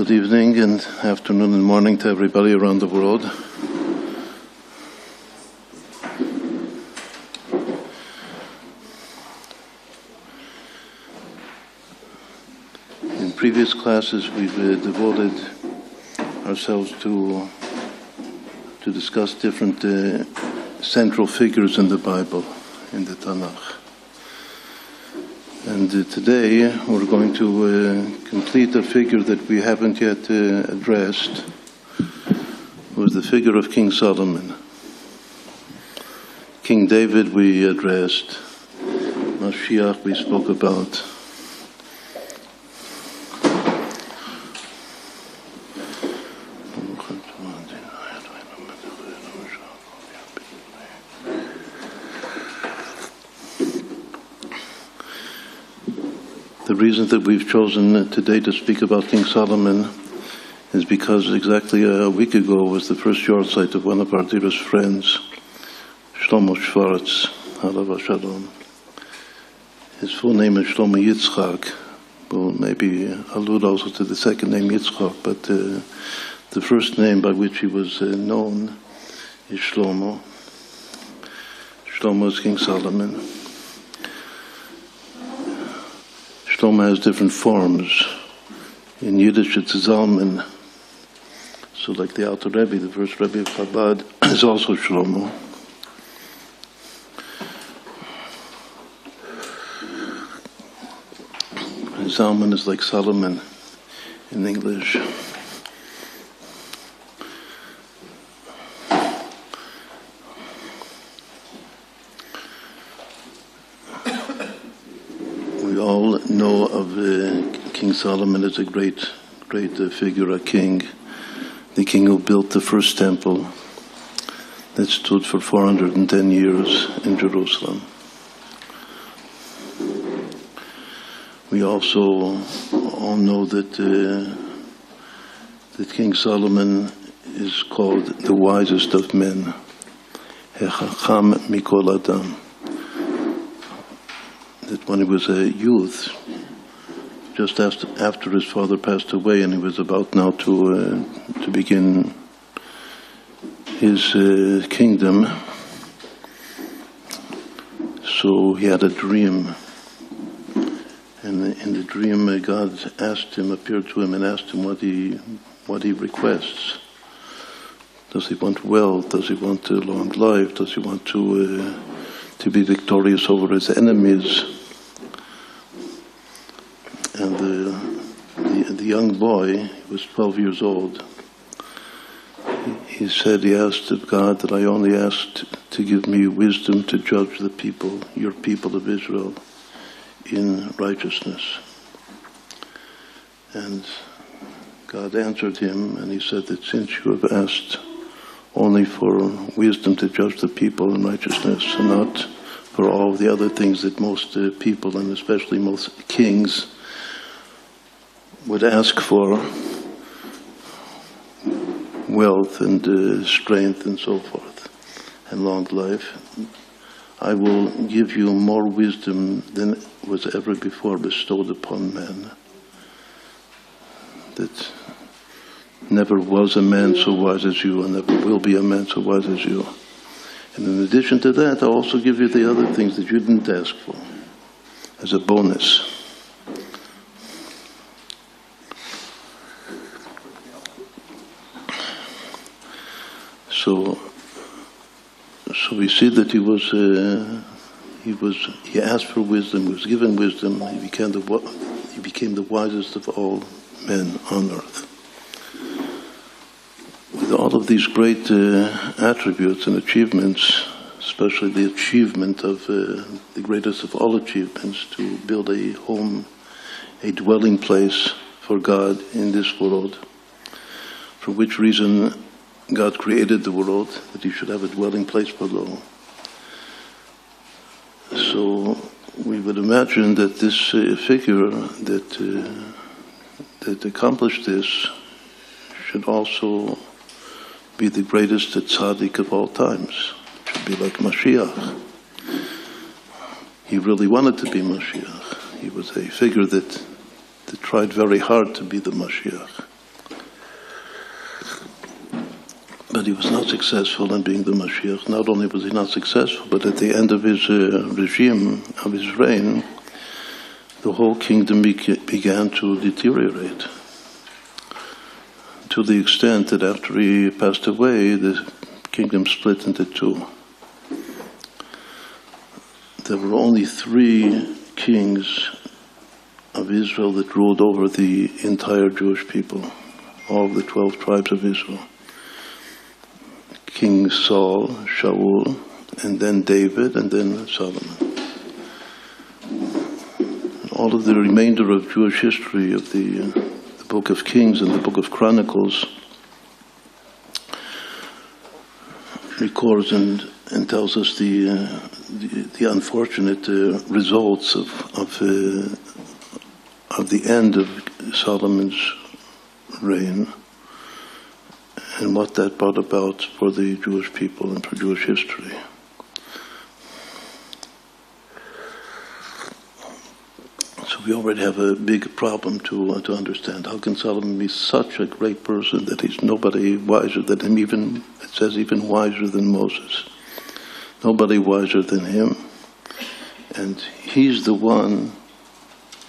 Good evening and afternoon and morning to everybody around the world. In previous classes we've devoted ourselves to discuss different central figures in the Bible, in the Tanakh. And today we're going to complete a figure that we haven't yet addressed. It was the figure of King Solomon. King David we addressed. Mashiach we spoke about. The reason that we've chosen today to speak about King Solomon is because exactly a week ago was the first yahrzeit of one of our dearest friends, Shlomo Schwartz, Alav Shalom. His full name is Shlomo Yitzchak. We'll maybe allude also to the second name Yitzchak, but the first name by which he was known is Shlomo. Shlomo is King Solomon. Shlomo has different forms. In Yiddish it's Zalman. So like the Alter Rebbe, the first Rebbe of Chabad, is also Shlomo. And Zalman is like Solomon in English. We all know of King Solomon as a great figure, a king, the king who built the first temple that stood for 410 years in Jerusalem. We also all know that King Solomon is called the wisest of men, Hechacham Mikol Adam. That when he was a youth, just after his father passed away, and he was about now to begin his kingdom, so he had a dream, and in the dream God appeared to him and asked him what he requests. Does he want wealth? Does he want a long life? Does he want to be victorious over his enemies? And the young boy, he was 12 years old, he said, he asked of God that I only asked to give me wisdom to judge the people, your people of Israel, in righteousness. And God answered him, and he said that since you have asked only for wisdom to judge the people in righteousness, and not for all the other things that most people, and especially most kings, would ask for, wealth and strength and so forth, and long life, I will give you more wisdom than was ever before bestowed upon man. That never was a man so wise as you, and never will be a man so wise as you. And in addition to that, I'll also give you the other things that you didn't ask for, as a bonus. So we see that he asked for wisdom, he was given wisdom, he became the wisest of all men on earth. With all of these great attributes and achievements, especially the achievement of the greatest of all achievements, to build a home, a dwelling place for God in this world, for which reason God created the world, that he should have a dwelling place below. So we would imagine that this figure that accomplished this should also be the greatest tzaddik of all times. It should be like Mashiach. He really wanted to be Mashiach. He was a figure that tried very hard to be the Mashiach. but he was not successful in being the Mashiach. Not only was he not successful, but at the end of his regime, of his reign, the whole kingdom began to deteriorate, to the extent that after he passed away, the kingdom split into two. There were only 3 kings of Israel that ruled over the entire Jewish people, all of the 12 tribes of Israel. King Saul, Shaul, and then David, and then Solomon. All of the remainder of Jewish history of the Book of Kings and the Book of Chronicles records and tells us the unfortunate results of the end of Solomon's reign and what that brought about for the Jewish people and for Jewish history. So we already have a big problem to understand. How can Solomon be such a great person that he's nobody wiser than him, even, it says, even wiser than Moses? Nobody wiser than him. And he's the one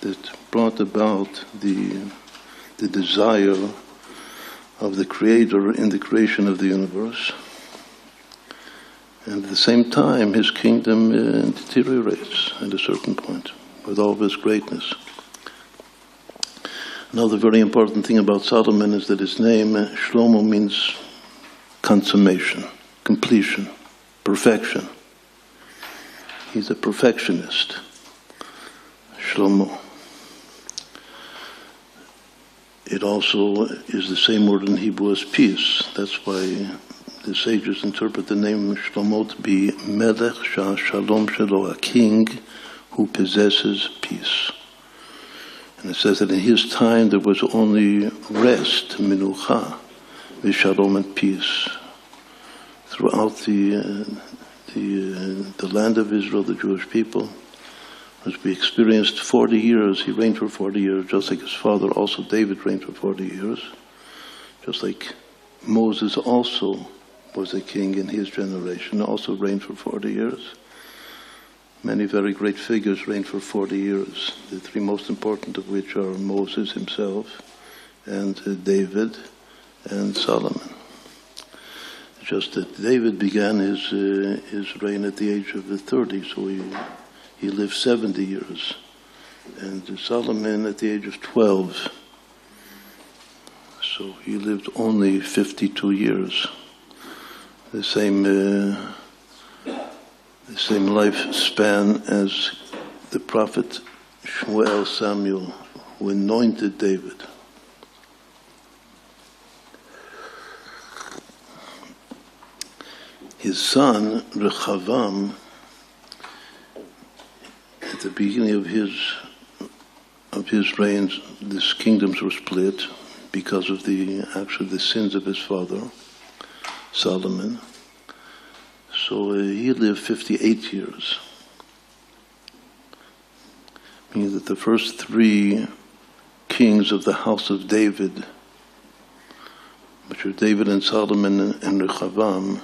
that brought about the desire of the Creator in the creation of the universe. And at the same time, his kingdom deteriorates at a certain point with all of his greatness. Another very important thing about Solomon is that his name, Shlomo, means consummation, completion, perfection. He's a perfectionist, Shlomo. It also is the same word in Hebrew as peace. That's why the sages interpret the name Shlomo to be Melech Shalom Shelo, a king who possesses peace. And it says that in his time there was only rest, menucha, v'shalom, and peace. Throughout the land of Israel, the Jewish people, as we experienced 40 years, he reigned for 40 years, just like his father, also David reigned for 40 years, just like Moses also was a king in his generation, also reigned for 40 years. Many very great figures reigned for 40 years, the 3 most important of which are Moses himself, and David, and Solomon. Just that David began his reign at the age of 30, so he lived 70 years. And Solomon at the age of 12, so he lived only 52 years. The same lifespan as the prophet Shmuel Samuel, who anointed David. His son, Rechavam, at the beginning of his reign, his kingdoms were split because of the sins of his father, Solomon. So he lived 58 years. Meaning that the first 3 kings of the house of David, which are David and Solomon and Rechavam,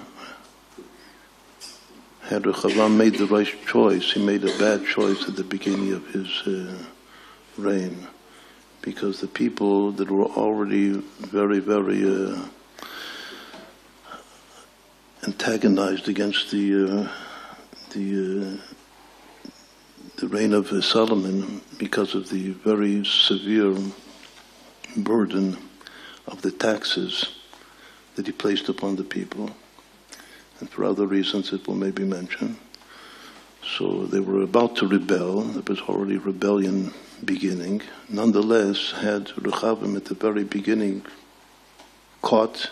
had Rechavam made the right choice, he made a bad choice at the beginning of his reign, because the people that were already very, very antagonized against the reign of Solomon because of the very severe burden of the taxes that he placed upon the people, and for other reasons it will maybe mention. So they were about to rebel. There was already rebellion beginning. Nonetheless, had Rechavam at the very beginning caught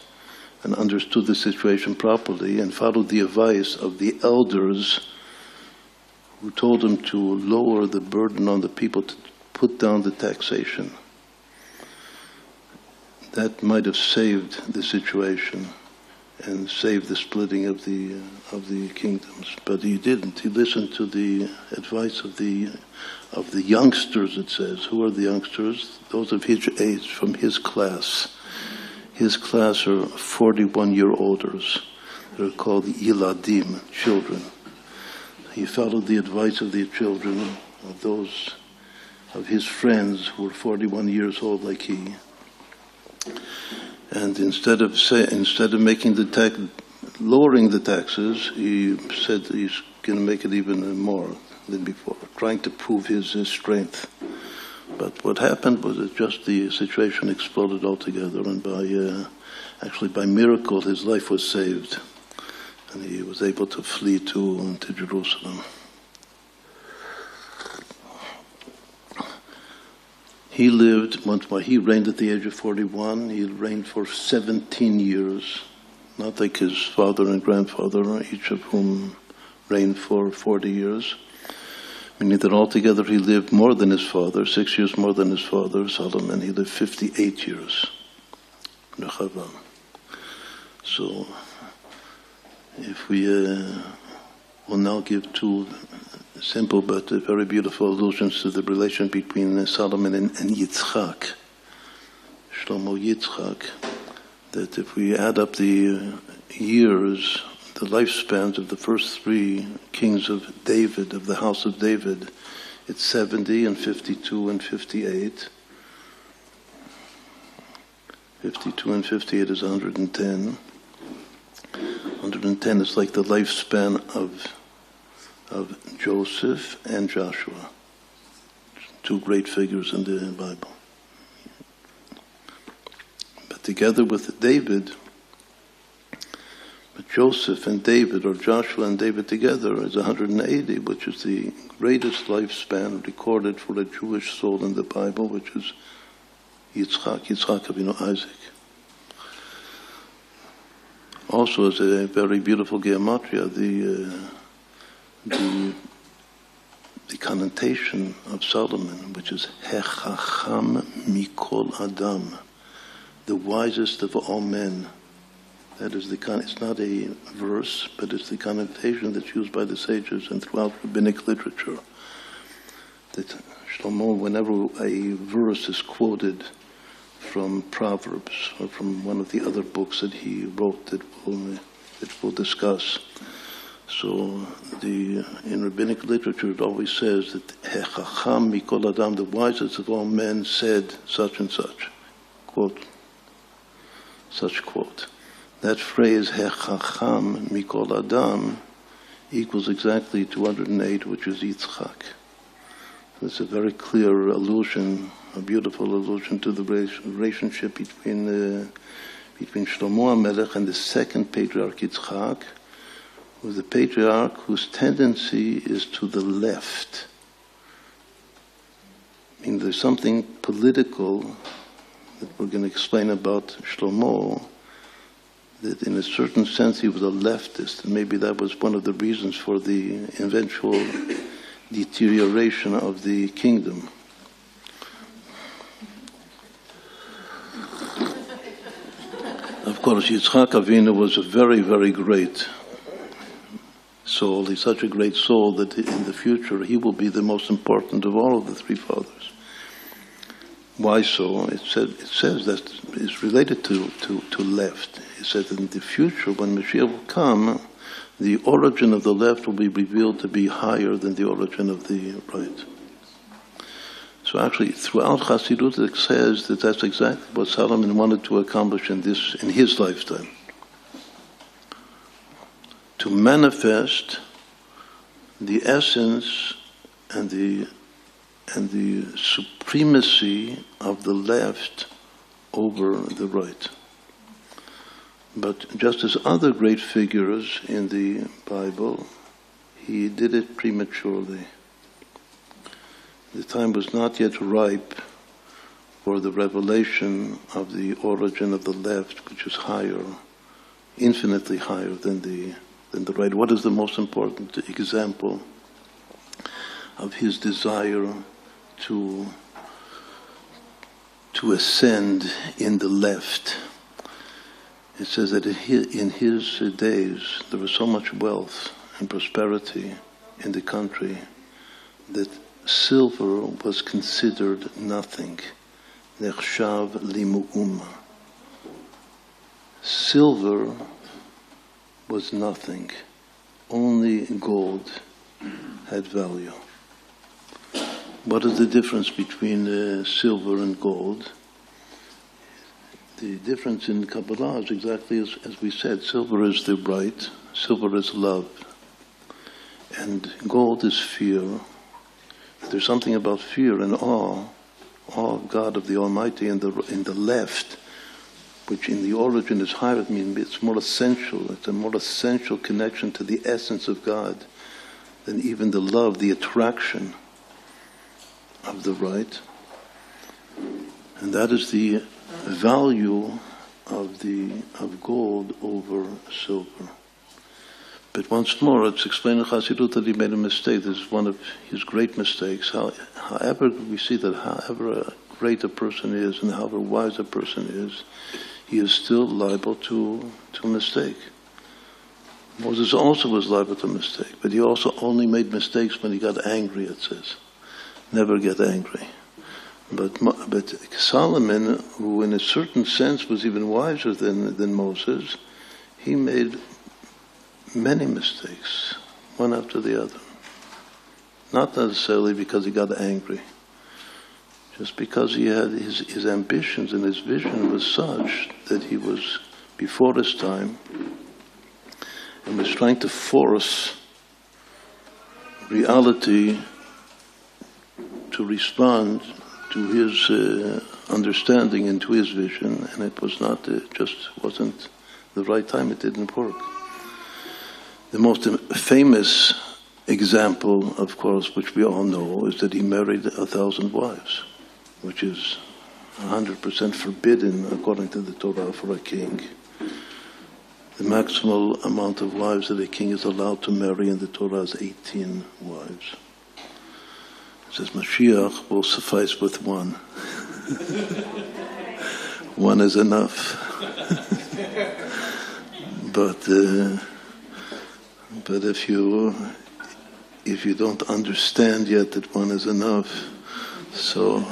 and understood the situation properly and followed the advice of the elders who told him to lower the burden on the people, to put down the taxation, that might have saved the situation and saved the splitting of the kingdoms. But he didn't. He listened to the advice of the youngsters, it says. Who are the youngsters? Those of his age, from his class. His class are 41-year-olders. They're called Yiladim, children. He followed the advice of the children, of those of his friends who were 41 years old like he. And instead of making lowering the taxes, he said he's going to make it even more than before, trying to prove his strength. But what happened was that just the situation exploded altogether, and by miracle, his life was saved, and he was able to flee to Jerusalem. He reigned at the age of 41. He reigned for 17 years, not like his father and grandfather, each of whom reigned for 40 years. Meaning that altogether he lived more than his father, 6 years more than his father, Solomon. He lived 58 years. Rechavam. So, if we will now give two simple but very beautiful allusions to the relation between Solomon and Yitzchak, Shlomo Yitzchak, that if we add up the years, the lifespans of the first three kings of David, of the house of David, it's 70 and 52 and 58. 52 and 58 is 110. 110 is like the lifespan of Joseph and Joshua, two great figures in the Bible. But together with David, but Joseph and David, or Joshua and David together, is 180, which is the greatest lifespan recorded for a Jewish soul in the Bible, which is Yitzchak Avinu, Isaac. Also, is a very beautiful gematria, the connotation of Solomon, which is Hechacham Mikol Adam, the wisest of all men. That is it's not a verse, but it's the connotation that's used by the sages and throughout rabbinic literature. That Shlomo, whenever a verse is quoted from Proverbs or from one of the other books that he wrote that we'll discuss. So in rabbinic literature it always says that Hechacham Mikol Adam, the wisest of all men, said such and such. Quote. Such quote. That phrase Hechacham Mikol Adam equals exactly 208, which is Yitzchak. It's a very clear allusion, a beautiful allusion to the relationship between Shlomo HaMelech and the second patriarch Yitzchak, who is the patriarch whose tendency is to the left. I mean, there's something political that we're going to explain about Shlomo, that in a certain sense he was a leftist, and maybe that was one of the reasons for the eventual deterioration of the kingdom. Of course, Yitzchak Avinu was a very, very great soul. He's such a great soul that in the future he will be the most important of all of the three fathers. Why so? It says that it's related to left. It says that in the future, when Mashiach will come, the origin of the left will be revealed to be higher than the origin of the right. So actually, throughout Chassidut, it says that that's exactly what Solomon wanted to accomplish in his lifetime. To manifest the essence and the supremacy of the left over the right. But just as other great figures in the Bible, he did it prematurely. The time was not yet ripe for the revelation of the origin of the left, which is higher, infinitely higher than the right. What is the most important example of his desire to ascend in the left? It says that in his days there was so much wealth and prosperity in the country that silver was considered nothing. Nechshav limu'um. silver was nothing. Only gold had value. What is the difference between silver and gold? The difference in Kabbalah is exactly as we said. Silver is the right, silver is love, and gold is fear. There's something about fear and awe of God, of the Almighty, in the left, which in the origin is higher. I mean, it's more essential. It's a more essential connection to the essence of God than even the love, the attraction of the right. And that is the value of gold over silver. But once more, it's explained in Chassidut that he made a mistake. This is one of his great mistakes. However, we see that however great a person is and however wise a person is, he is still liable to a mistake. Moses also was liable to a mistake, but he also only made mistakes when he got angry, it says. Never get angry. But Solomon, who in a certain sense was even wiser than Moses, he made many mistakes, one after the other. Not necessarily because he got angry, just because he had his ambitions and his vision was such that he was before his time and was trying to force reality to respond to his understanding and to his vision, and it was not, just wasn't the right time. It didn't work. The most famous example, of course, which we all know, is that he married 1,000 wives, which is 100% forbidden according to the Torah for a king. The maximal amount of wives that a king is allowed to marry in the Torah is 18 wives. It says Mashiach will suffice with one. One is enough. But if you don't understand yet that one is enough, so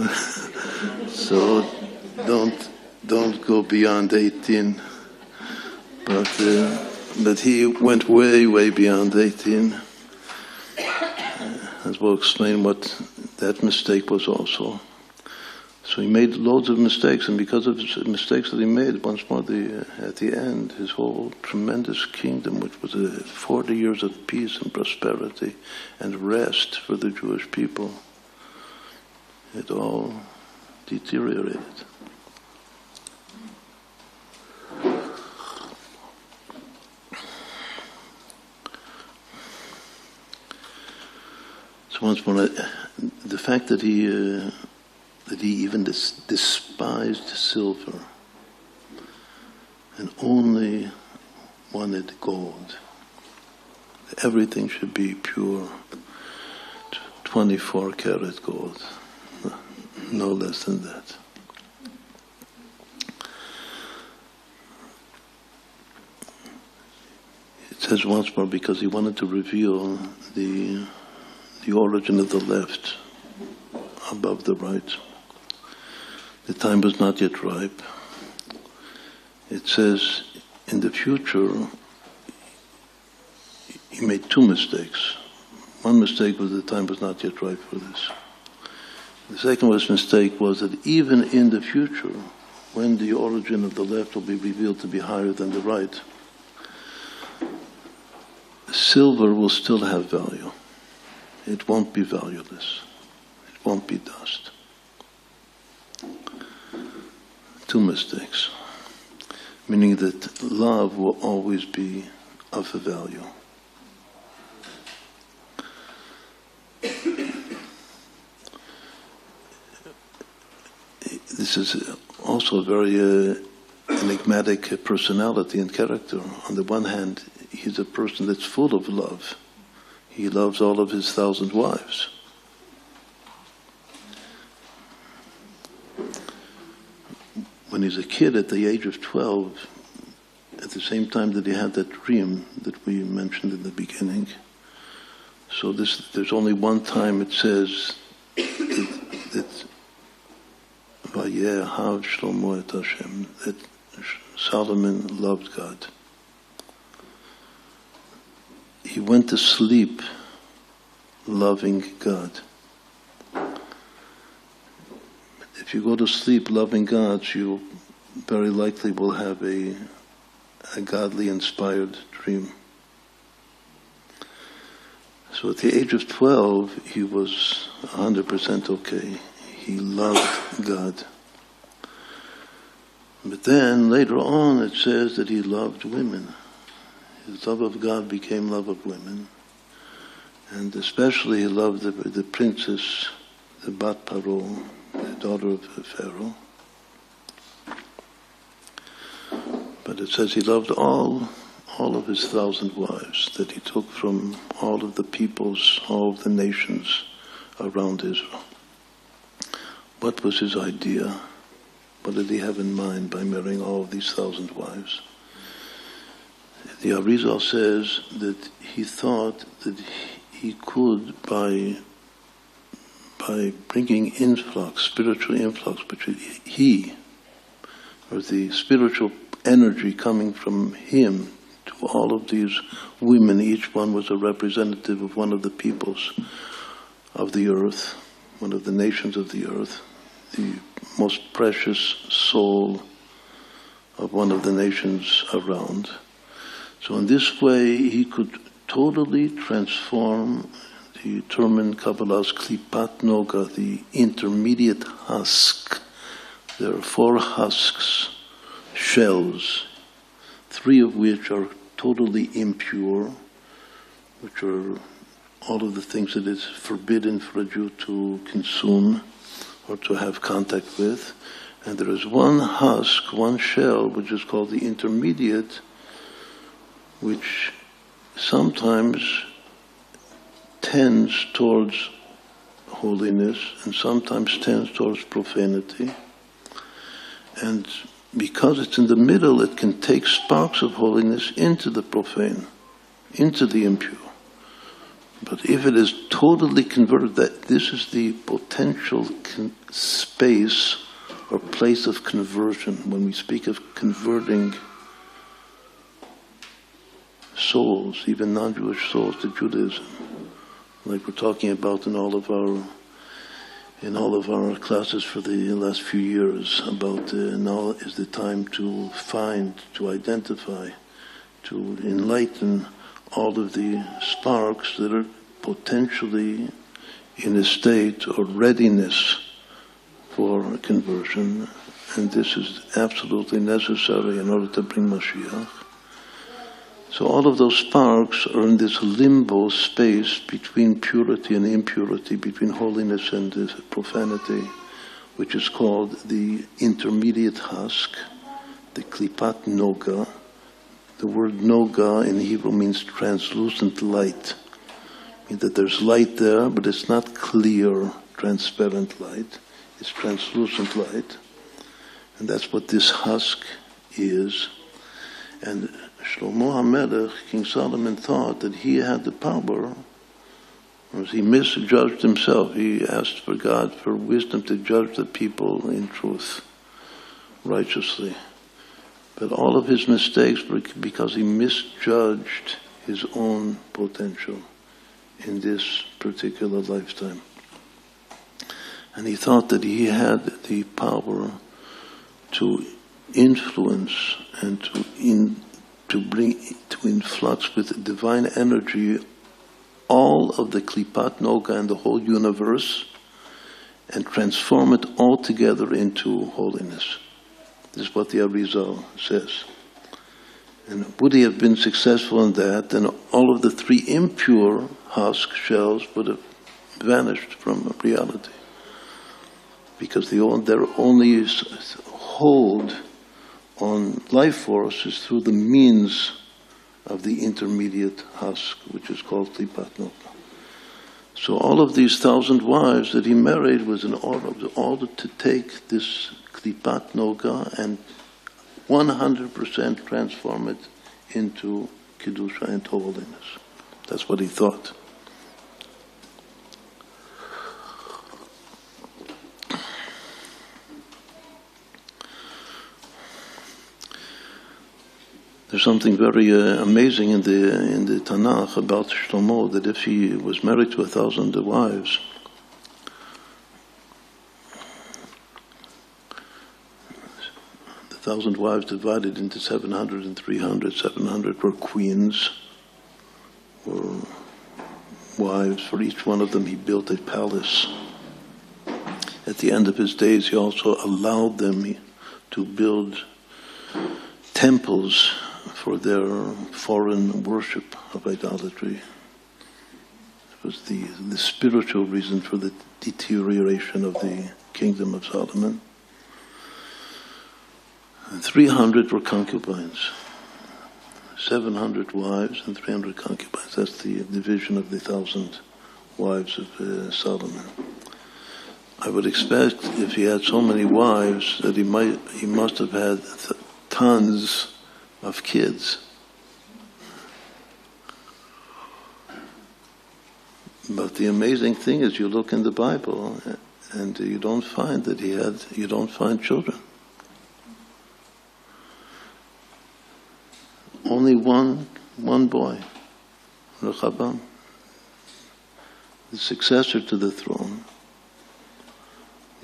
don't go beyond 18. But he went way beyond 18. As we'll explain what that mistake was also. So he made loads of mistakes, and because of the mistakes that he made, once more at the end, his whole tremendous kingdom, which was 40 years of peace and prosperity and rest for the Jewish people, it all deteriorated. So once more, the fact that he even despised silver and only wanted gold. Everything should be pure, 24 karat gold, no less than that. It says once more, because he wanted to reveal the origin of the left above the right. The time was not yet ripe. It says in the future he made two mistakes. One mistake was the time was not yet ripe for this. The second mistake was that even in the future, when the origin of the left will be revealed to be higher than the right, silver will still have value. It won't be valueless. It won't be dust. Two mistakes. Meaning that love will always be of a value. This is also a very enigmatic personality and character. On the one hand, he's a person that's full of love. He loves all of his 1,000 wives. When he's a kid at the age of 12, at the same time that he had that dream that we mentioned in the beginning, so there's only one time it says that Vayehav Shlomo et Hashem, that Solomon loved God. He went to sleep loving God. If you go to sleep loving God, you very likely will have a godly inspired dream. So at the age of 12, he was 100% okay. He loved God. But then, later on, it says that he loved women. His love of God became love of women. And especially he loved the princess, the Bat Paro, the daughter of Pharaoh. But it says he loved all of his 1,000 wives that he took from all of the peoples, all of the nations around Israel. What was his idea? What did he have in mind by marrying all of these 1,000 wives? The Arizal says that he thought that he could, by bringing influx, spiritual influx, between or the spiritual energy coming from him to all of these women, each one was a representative of one of the peoples of the earth, one of the nations of the earth, the most precious soul of one of the nations around. So in this way, he could totally transform the term in Kabbalah's Klipat Noga, the intermediate husk. There are 4 husks, shells, 3 of which are totally impure, which are all of the things that is forbidden for a Jew to consume or to have contact with. And there is 1 husk, 1 shell, which is called the intermediate, which sometimes tends towards holiness and sometimes tends towards profanity. And because it's in the middle, it can take sparks of holiness into the profane, into the impure. But if it is totally converted, that this is the potential space or place of conversion. When we speak of converting souls, even non-Jewish souls, to Judaism, like we're talking about in all of our classes for the last few years, about now is the time to find, to identify, to enlighten all of the sparks that are potentially in a state or readiness for conversion, and this is absolutely necessary in order to bring Mashiach. So all of those sparks are in this limbo space between purity and impurity, between holiness and profanity, which is called the intermediate husk, the Klipat Noga. The word Noga in Hebrew means translucent light. Means that there's light there, but it's not clear, transparent light. It's translucent light. And that's what this husk is. And Shlomo HaMelech, King Solomon, thought that he had the power, as he misjudged himself. He asked for God for wisdom to judge the people in truth, righteously. But all of his mistakes were because he misjudged his own potential in this particular lifetime. And he thought that he had the power to influence and to bring to influx with divine energy all of the Klipat Noga and the whole universe and transform it all together into holiness. This is what the Arizal says. And would he have been successful in that, then all of the 3 impure husk shells would have vanished from reality. Because their only hold on life force is through the means of the intermediate husk, which is called Klipat Noga. So all of these 1,000 wives that he married was in order to take this Klipat Noga and 100% transform it into Kedusha, into holiness. That's what he thought. There's something very amazing in the Tanakh about Shlomo, that if he was married to 1,000 wives, the 1,000 wives divided into 700 and 300. 700 were queens, were wives. For each one of them he built a palace. At the end of his days he also allowed them to build temples for their foreign worship of idolatry. It was the spiritual reason for the deterioration of the kingdom of Solomon. And 300 were concubines. 700 wives and 300 concubines. That's the division of the 1,000 wives of Solomon. I would expect if he had so many wives that he must have had tons of kids. But the amazing thing is, you look in the Bible and you don't find children. Only one boy, Rehoboam, the successor to the throne,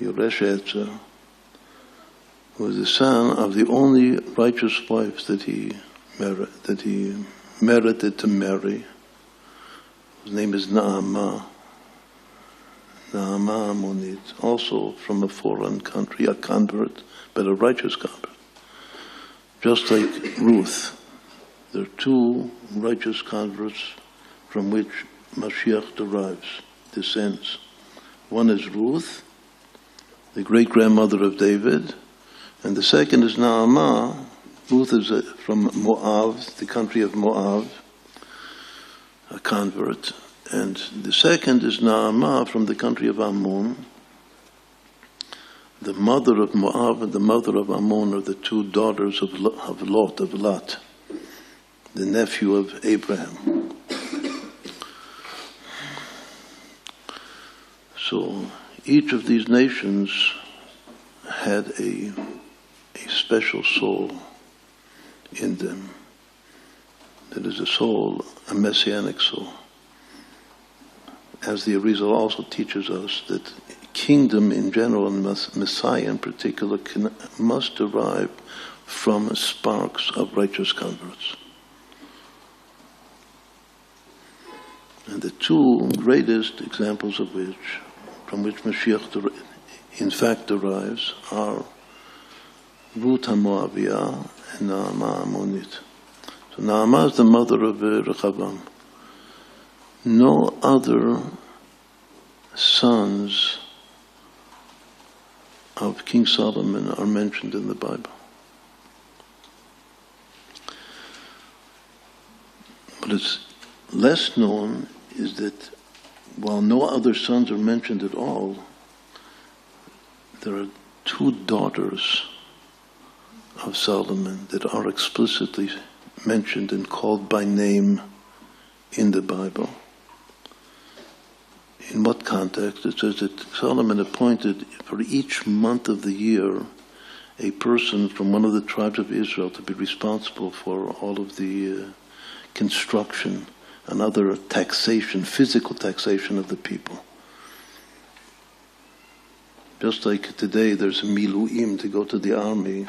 Yoresh Etzer, was the son of the only righteous wife that he merited to marry. His name is Naamah Ammonit, also from a foreign country, a convert, but a righteous convert. Just like Ruth, there are two righteous converts from which Mashiach descends. One is Ruth, the great-grandmother of David, and the second is Naamah. Ruth is from Moab, the country of Moab, a convert. And the second is Naamah from the country of Ammon. The mother of Moab and the mother of Ammon are the two daughters of Lot, the nephew of Abraham. So each of these nations had a special soul in them. That is a soul, a messianic soul. As the Arizal also teaches us, that kingdom in general and Messiah in particular must derive from sparks of righteous converts. And the two greatest examples from which Mashiach in fact derives, are Ruth HaMoaviyah and Naamah Ammonit. So Naamah is the mother of Rehoboam. No other sons of King Solomon are mentioned in the Bible. What is less known is that while no other sons are mentioned at all, there are two daughters of Solomon that are explicitly mentioned and called by name in the Bible. In what context? It says that Solomon appointed for each month of the year a person from one of the tribes of Israel to be responsible for all of the construction and other taxation, physical taxation of the people. Just like today there's a miluim to go to the army,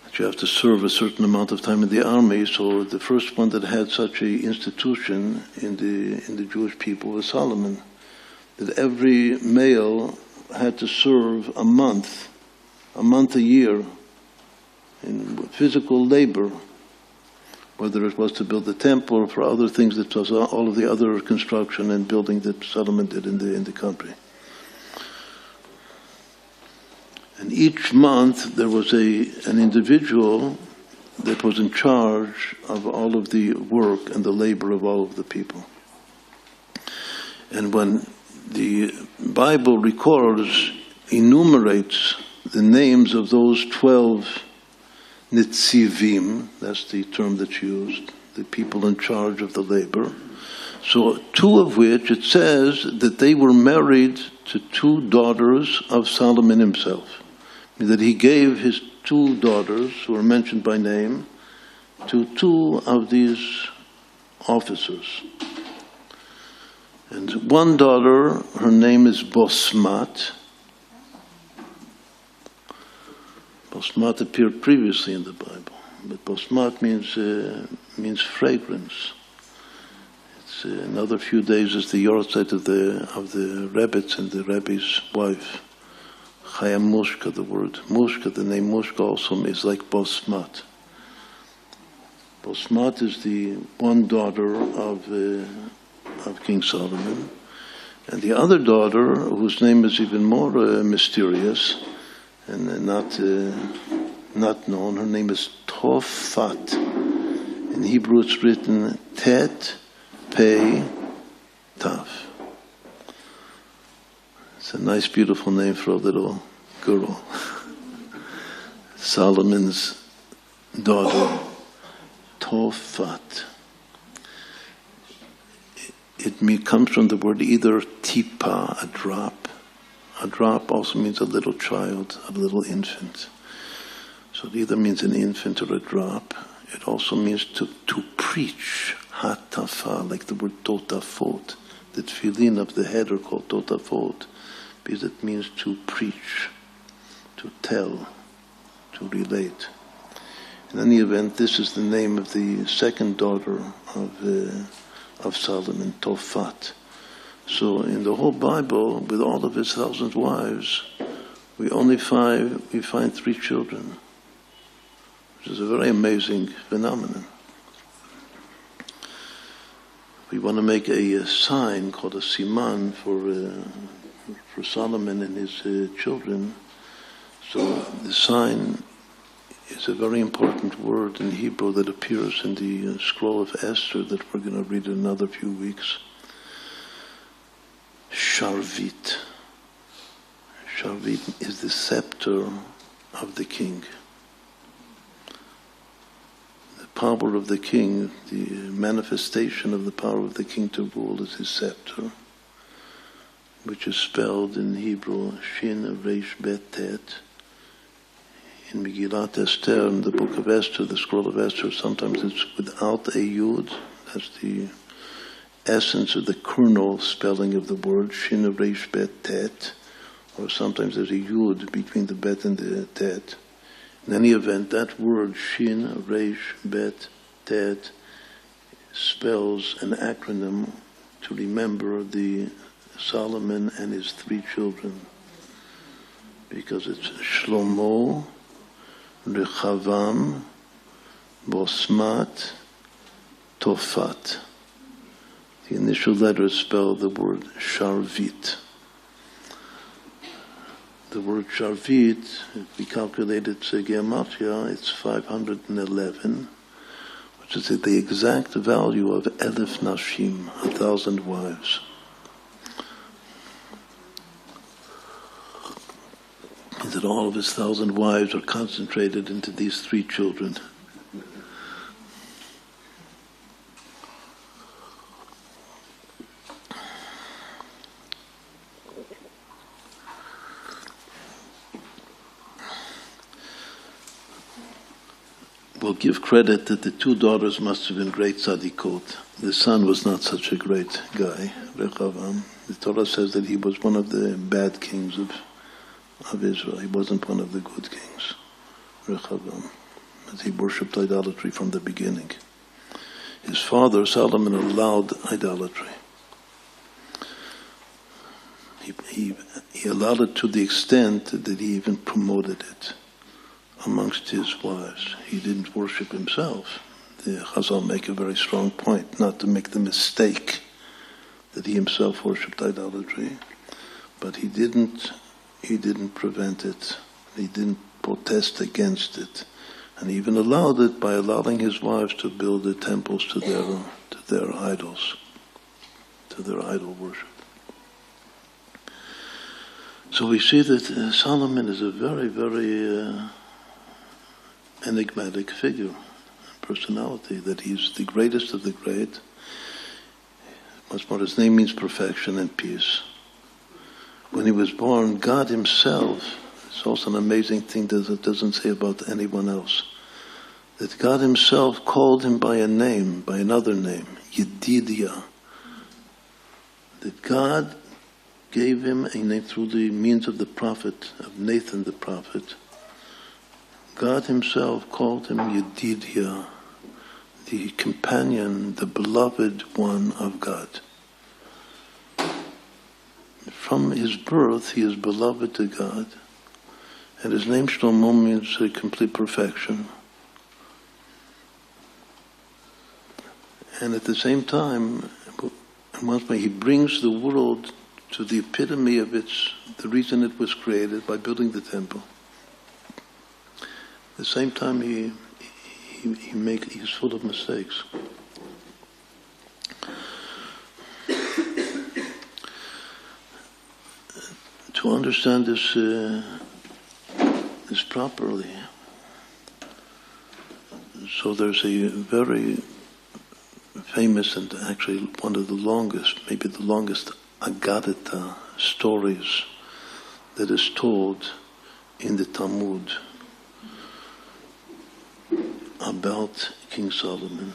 that you have to serve a certain amount of time in the army. So the first one that had such a institution in the Jewish people was Solomon, that every male had to serve a month a year in physical labor, whether it was to build the temple or for other things, that was all of the other construction and building that Solomon did in the country. And each month there was an individual that was in charge of all of the work and the labor of all of the people. And when the Bible enumerates the names of those 12 Nitzivim, that's the term that's used, the people in charge of the labor. So two of which it says that they were married to two daughters of Solomon himself, that he gave his two daughters, who are mentioned by name, to two of these officers. And one daughter, her name is Bosmat. Bosmat appeared previously in the Bible, but Bosmat means fragrance. It's another few days is the yortzeit of the Rebbetzin and the Rebbe's wife. Chaya Mushka, the word Mushka, the name Mushka also is like Bosmat. Bosmat is the one daughter of King Solomon, and the other daughter, whose name is even more mysterious and not known, her name is Tofat. In Hebrew, it's written Tet Pei Tav. It's a nice, beautiful name for a little girl. Solomon's daughter, Tofat. It comes from the word either tipa, a drop. A drop also means a little child, a little infant. So it either means an infant or a drop. It also means to preach, hatafa, like the word totafot. The tefillin of the head are called totafot, because it means to preach, to tell, to relate. In any event, this is the name of the second daughter of Solomon, Tofat. So in the whole Bible, with all of his 1,000 wives, we find 3 children, which is a very amazing phenomenon. We want to make a sign called a siman for Solomon and his children. So the sign is a very important word in Hebrew that appears in the scroll of Esther that we're going to read in another few weeks. Sharvit. Sharvit is the scepter of the king. The power of the king, the manifestation of the power of the king to rule is his scepter, which is spelled in Hebrew, Shin Reish Bet Tet. In Megillat Esther, in the book of Esther, the scroll of Esther, sometimes it's without a yud. That's the essence of the kernel spelling of the word, Shin Reish Bet Tet, or sometimes there's a yud between the bet and the tet. In any event, that word, Shin Reish Bet Tet, spells an acronym to remember the Solomon and his 3 children, because it's Shlomo, Rechavam, Bosmat, Tofat. The initial letters spell the word Sharvit. The word Sharvit, if we calculate its gematria, it's 511, which is the exact value of Elef Nashim, 1,000 wives. That all of his 1,000 wives are concentrated into these 3 children. We'll give credit that the 2 daughters must have been great tzadikot. The son was not such a great guy, Rechavam. The Torah says that he was one of the bad kings of Israel. He wasn't one of the good kings, Rechavam, as he worshipped idolatry from the beginning. His father, Solomon, allowed idolatry. He allowed it to the extent that he even promoted it amongst his wives. He didn't worship himself. The Chazal make a very strong point, not to make the mistake that he himself worshipped idolatry, but he didn't prevent it. He didn't protest against it, and he even allowed it by allowing his wives to build the temples to their idols, to their idol worship. So we see that Solomon is a very, very enigmatic figure, personality, that he's the greatest of the great. Much more, his name means perfection and peace. When he was born, God himself It's also an amazing thing that it doesn't say about anyone else. That God himself called him by a name, by another name, Yedidia. That God gave him a name through the means of the prophet, of Nathan the prophet. God himself called him Yedidia, the companion, the beloved one of God. From his birth, he is beloved to God, and his name Shlomo means complete perfection. And at the same time, he brings the world to the epitome of the reason it was created, by building the temple. At the same time, he's full of mistakes. To understand this properly, so there's a very famous and actually one of the longest, maybe the longest Agadata stories that is told in the Talmud about King Solomon.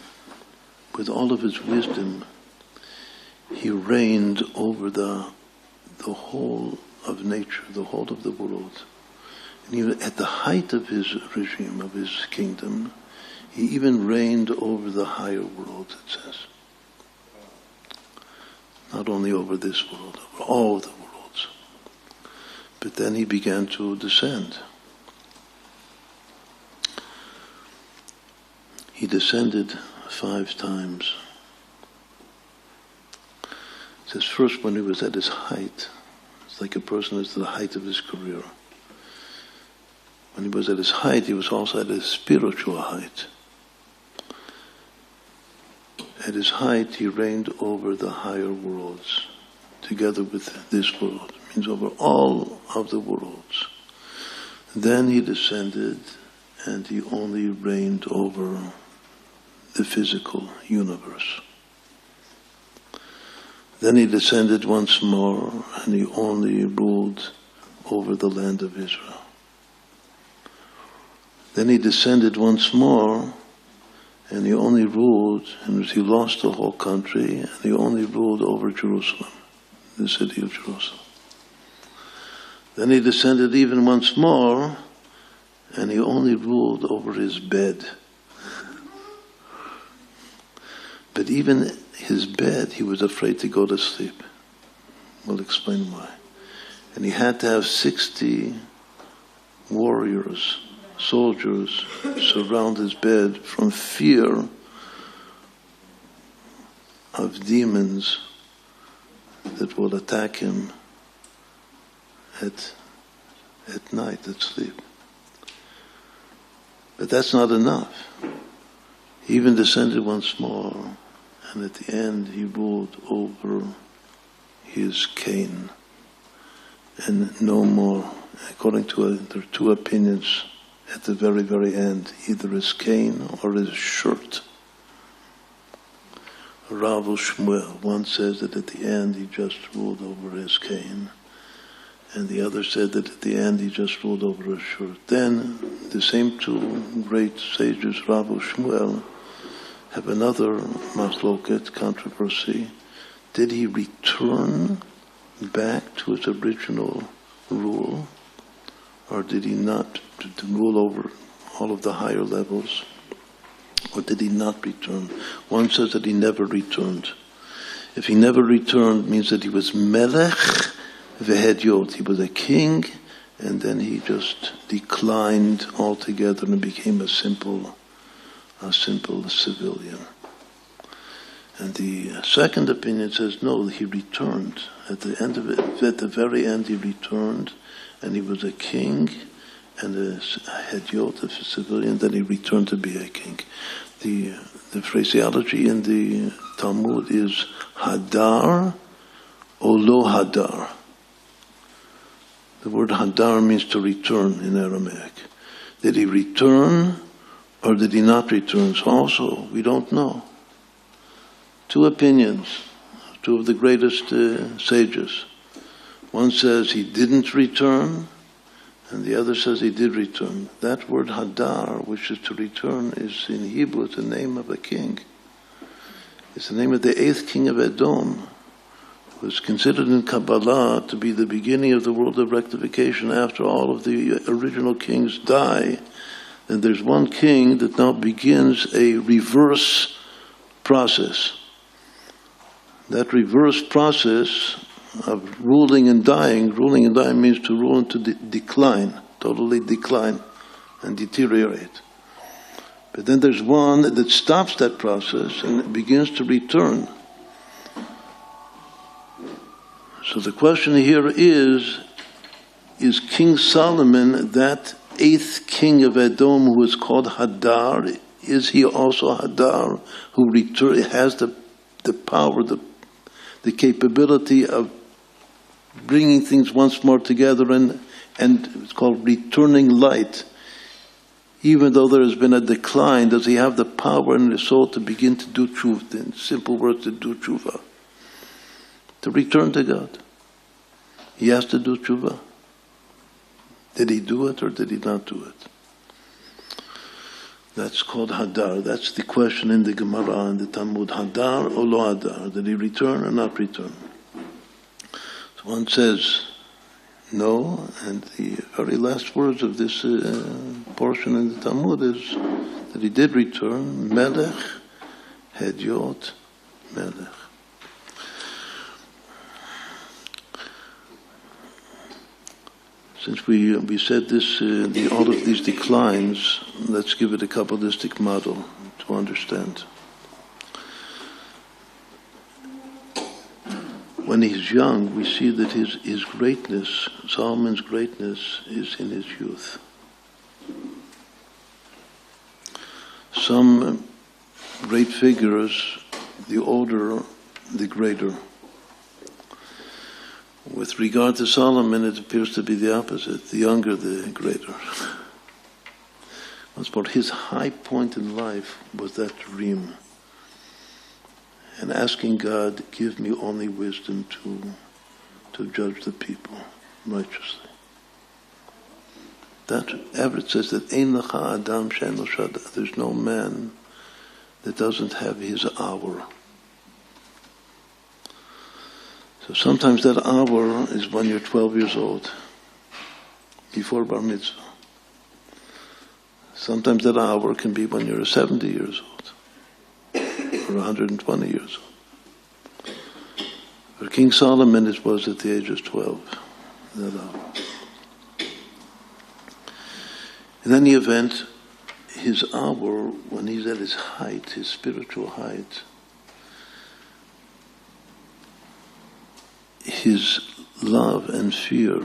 With all of his wisdom, he reigned over the whole of nature, the whole of the world. And even at the height of his regime, of his kingdom, he even reigned over the higher world, it says. Not only over this world, over all the worlds. But then he began to descend. He descended 5 times. It says first when he was at his height. It's like a person is at the height of his career. When he was at his height, he was also at his spiritual height. At his height, he reigned over the higher worlds, together with this world. It means over all of the worlds. Then he descended, and he only reigned over the physical universe. Then he descended once more, and he only ruled over the land of Israel. Then he descended once more, and he only ruled, and he lost the whole country, and he only ruled over Jerusalem, the city of Jerusalem. Then he descended even once more, and he only ruled over his bed. But even his bed, he was afraid to go to sleep. We'll explain why. And he had to have 60 warriors, soldiers, surround his bed from fear of demons that will attack him at night, at sleep. But that's not enough. He even descended once more, and at the end he ruled over his cane, and no more. According to there are 2 opinions at the very, very end, either his cane or his shirt. Rav Shmuel, one says that at the end he just ruled over his cane, and the other said that at the end he just ruled over his shirt. Then the same 2 great sages, Rav Shmuel, have another machloket, controversy. Did he return back to his original rule, or did he not to rule over all of the higher levels, or did he not return? One says that he never returned. If he never returned, it means that he was melech v'hedyot. He was a king, and then he just declined altogether and became a simple civilian. And the second opinion says no, he returned. At the end of it, at the very end, he returned, and he was a king and a hedyot, a civilian. Then he returned to be a king. The phraseology in the Talmud is hadar or lo hadar. The word hadar means to return in Aramaic. Did he return or did he not return? So also, we don't know. 2 opinions, 2 of the greatest sages. One says he didn't return, And the other says he did return. That word hadar, which is to return, is in Hebrew the name of a king. It's the name of the 8th king of Edom, who is considered in Kabbalah to be the beginning of the world of rectification. After all of the original kings die, then there's one king that now begins a reverse process. That reverse process of ruling and dying means to rule and to decline, totally decline and deteriorate. But then there's one that stops that process and it begins to return. So the question here is King Solomon that 8th king of Edom who is called Hadar? Is he also Hadar who has the power, the capability of bringing things once more together and it's called returning light? Even though there has been a decline, does he have the power in his soul to begin to do tshuva? In simple words, to do tshuva. To return to God. He has to do tshuva. Did he do it or did he not do it? That's called Hadar. That's the question in the Gemara and the Talmud. Hadar or lo Hadar? Did he return or not return? So one says no, and the very last words of this portion in the Talmud is that he did return. Melech Hedyot Melech. Since we said this, all of these declines, let's give it a Kabbalistic model to understand. When he's young, we see that his greatness, Solomon's greatness, is in his youth. Some great figures, the older, the greater. With regard to Solomon, it appears to be the opposite. The younger, the greater. But his high point in life was that dream. And asking God, give me only wisdom to judge the people righteously. That Everett says that Ein lecha adam she'en lo shada. There's no man that doesn't have his hour. So sometimes that hour is when you're 12 years old, before Bar Mitzvah. Sometimes that hour can be when you're 70 years old, or 120 years old. For King Solomon, it was at the age of 12, that hour. In any event, his hour, when he's at his height, his spiritual height, his love and fear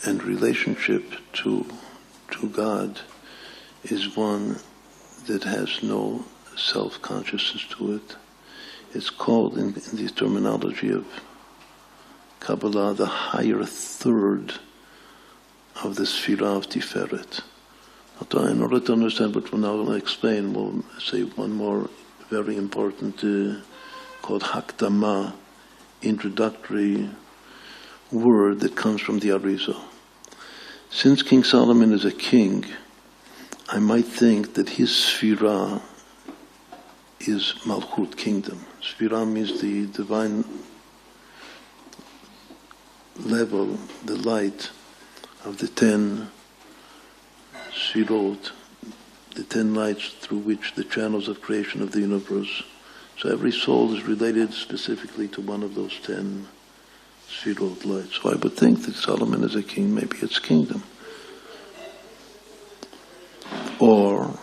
and relationship to God is one that has no self-consciousness to it. It's called, in the terminology of Kabbalah, the higher third of the Sfirah of Tiferet. In order to understand what we're now going to explain, we'll say one more very important, called Hakdama, introductory word that comes from the Arizal. Since King Solomon is a king, I might think that his Sfirah is Malchut, kingdom. Sfirah means the divine level, the light of the 10 Sfirot, the 10 lights through which the channels of creation of the universe. So every soul is related specifically to one of those 10 Sfirot lights. So I would think that Solomon is a king, maybe it's kingdom. Or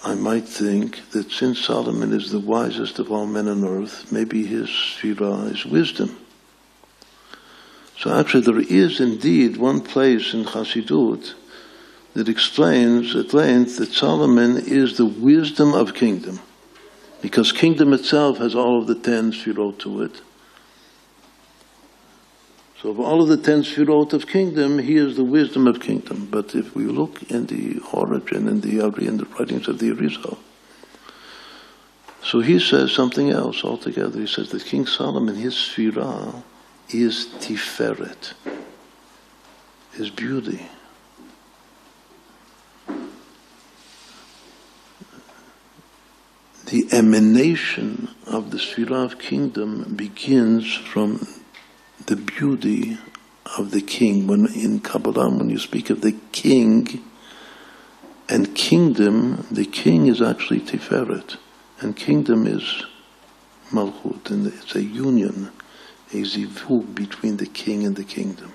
I might think that since Solomon is the wisest of all men on earth, maybe his Sfirah is wisdom. So actually there is indeed one place in Chassidut that explains at length that Solomon is the wisdom of kingdom, because kingdom itself has all of the 10 Sfirot to it. So of all of the 10 Sfirot of kingdom, he is the wisdom of kingdom. But if we look in the origin, in the writings of the Arizal, so he says something else altogether. He says that King Solomon, his Sfirah, is Tiferet, his beauty. emanation of the Sphira of kingdom begins from the beauty of the king. When in Kabbalah, when you speak of the king and kingdom, the king is actually Tiferet, and kingdom is Malchut, and it's a union, a zivug between the king and the kingdom.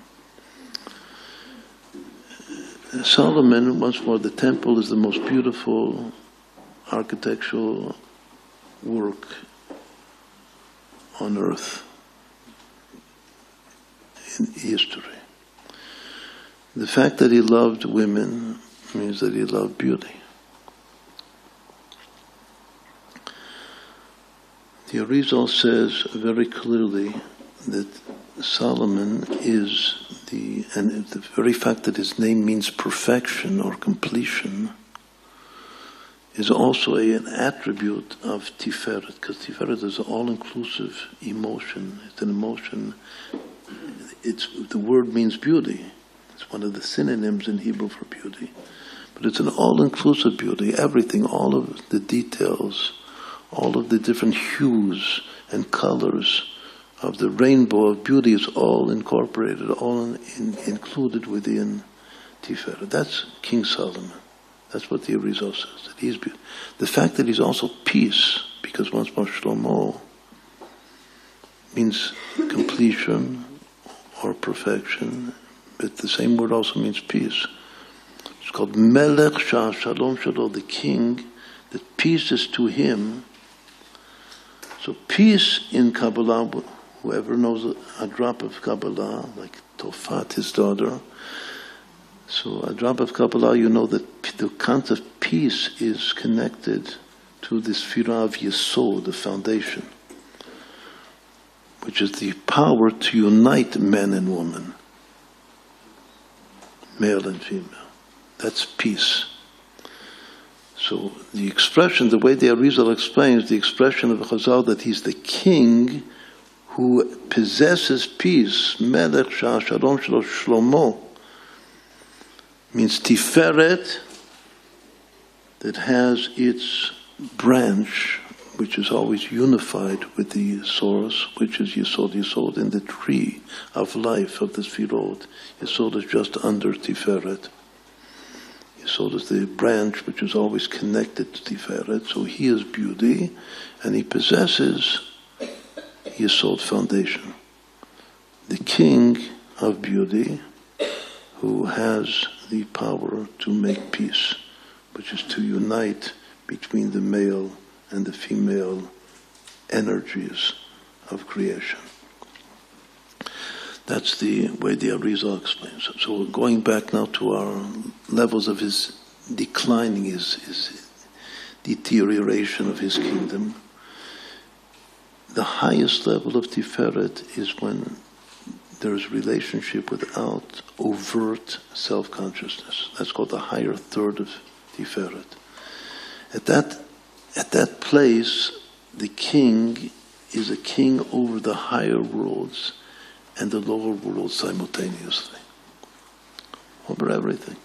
Solomon, once more, the temple is the most beautiful architectural work on earth in history. The fact that he loved women means that he loved beauty. The Arizal says very clearly that Solomon is and the very fact that his name means perfection or completion is also an attribute of Tiferet, because Tiferet is an all-inclusive emotion. It's an emotion. The word means beauty. It's one of the synonyms in Hebrew for beauty. But it's an all-inclusive beauty. Everything, all of the details, all of the different hues and colors of the rainbow of beauty is all incorporated, all included within Tiferet. That's King Solomon. That's what the Arizal says, that he's beautiful. The fact that he's also peace, because once more Shlomo means completion or perfection, but the same word also means peace. It's called Melech Shalom Shalo, the king, that peace is to him. So peace in Kabbalah, whoever knows a drop of Kabbalah, like Tofat, his daughter, so a drop of Kabbalah, you know that the concept of peace is connected to the Sphira of Yesod, the foundation, which is the power to unite men and women, male and female. That's peace. So the expression, the way the Arizal explains, the expression of Chazal that he's the king who possesses peace, Melech Shalom Shelo Shlomo, means Tiferet, that has its branch, which is always unified with the source, which is Yesod. Yesod in the tree of life of the Sfirot. Yesod is just under Tiferet. Yesod is the branch which is always connected to Tiferet. So he is beauty, and he possesses Yesod foundation. The king of beauty, who has the power to make peace, which is to unite between the male and the female energies of creation. That's the way the Arizal explains it. So going back now to our levels of his declining, his deterioration of his kingdom, the highest level of Tiferet is when there is relationship without overt self-consciousness. That's called the higher third of Tiferet. At that place, the king is a king over the higher worlds and the lower worlds simultaneously, over everything.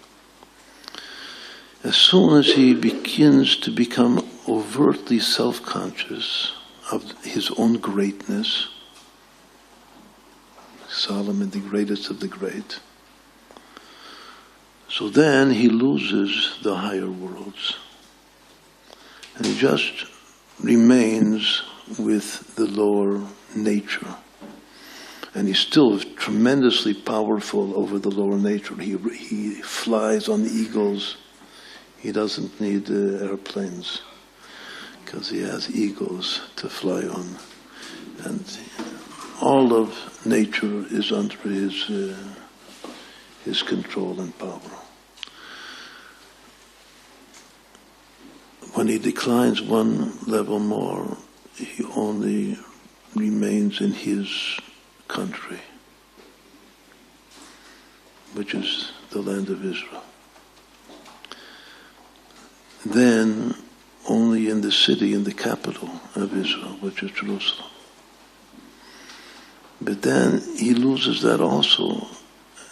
As soon as he begins to become overtly self-conscious of his own greatness, Solomon, the greatest of the great, so then he loses the higher worlds. And he just remains with the lower nature. And he's still tremendously powerful over the lower nature. He flies on eagles. He doesn't need airplanes because he has eagles to fly on. And all of nature is under his control and power. When he declines one level more, he only remains in his country, which is the land of Israel. Then only in the city, in the capital of Israel, which is Jerusalem. But then he loses that also,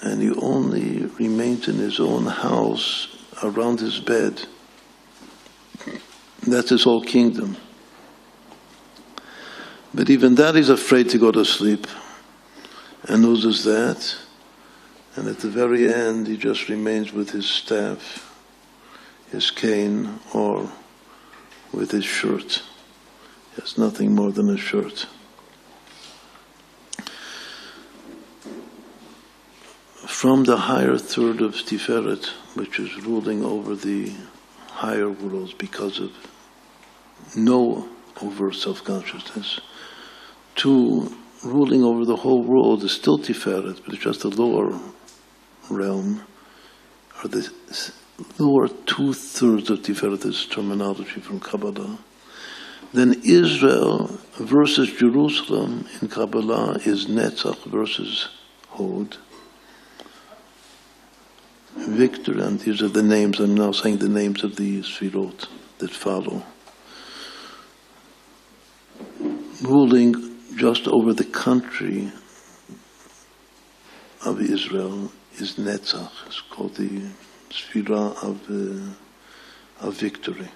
and he only remains in his own house, around his bed. That's his whole kingdom. But even that he's afraid to go to sleep and loses that. And at the very end, he just remains with his staff, his cane, or with his shirt. He has nothing more than a shirt. From the higher third of Tiferet, which is ruling over the higher worlds because of no overt self-consciousness, to ruling over the whole world is still Tiferet, but it's just the lower realm, or the lower two-thirds of Tiferet is terminology from Kabbalah. Then Israel versus Jerusalem in Kabbalah is Netzach versus Hod. Victor, and these are the names, I'm now saying the names of the Sfirot that follow. Ruling just over the country of Israel is Netzach. It's called the Sfirah of victory.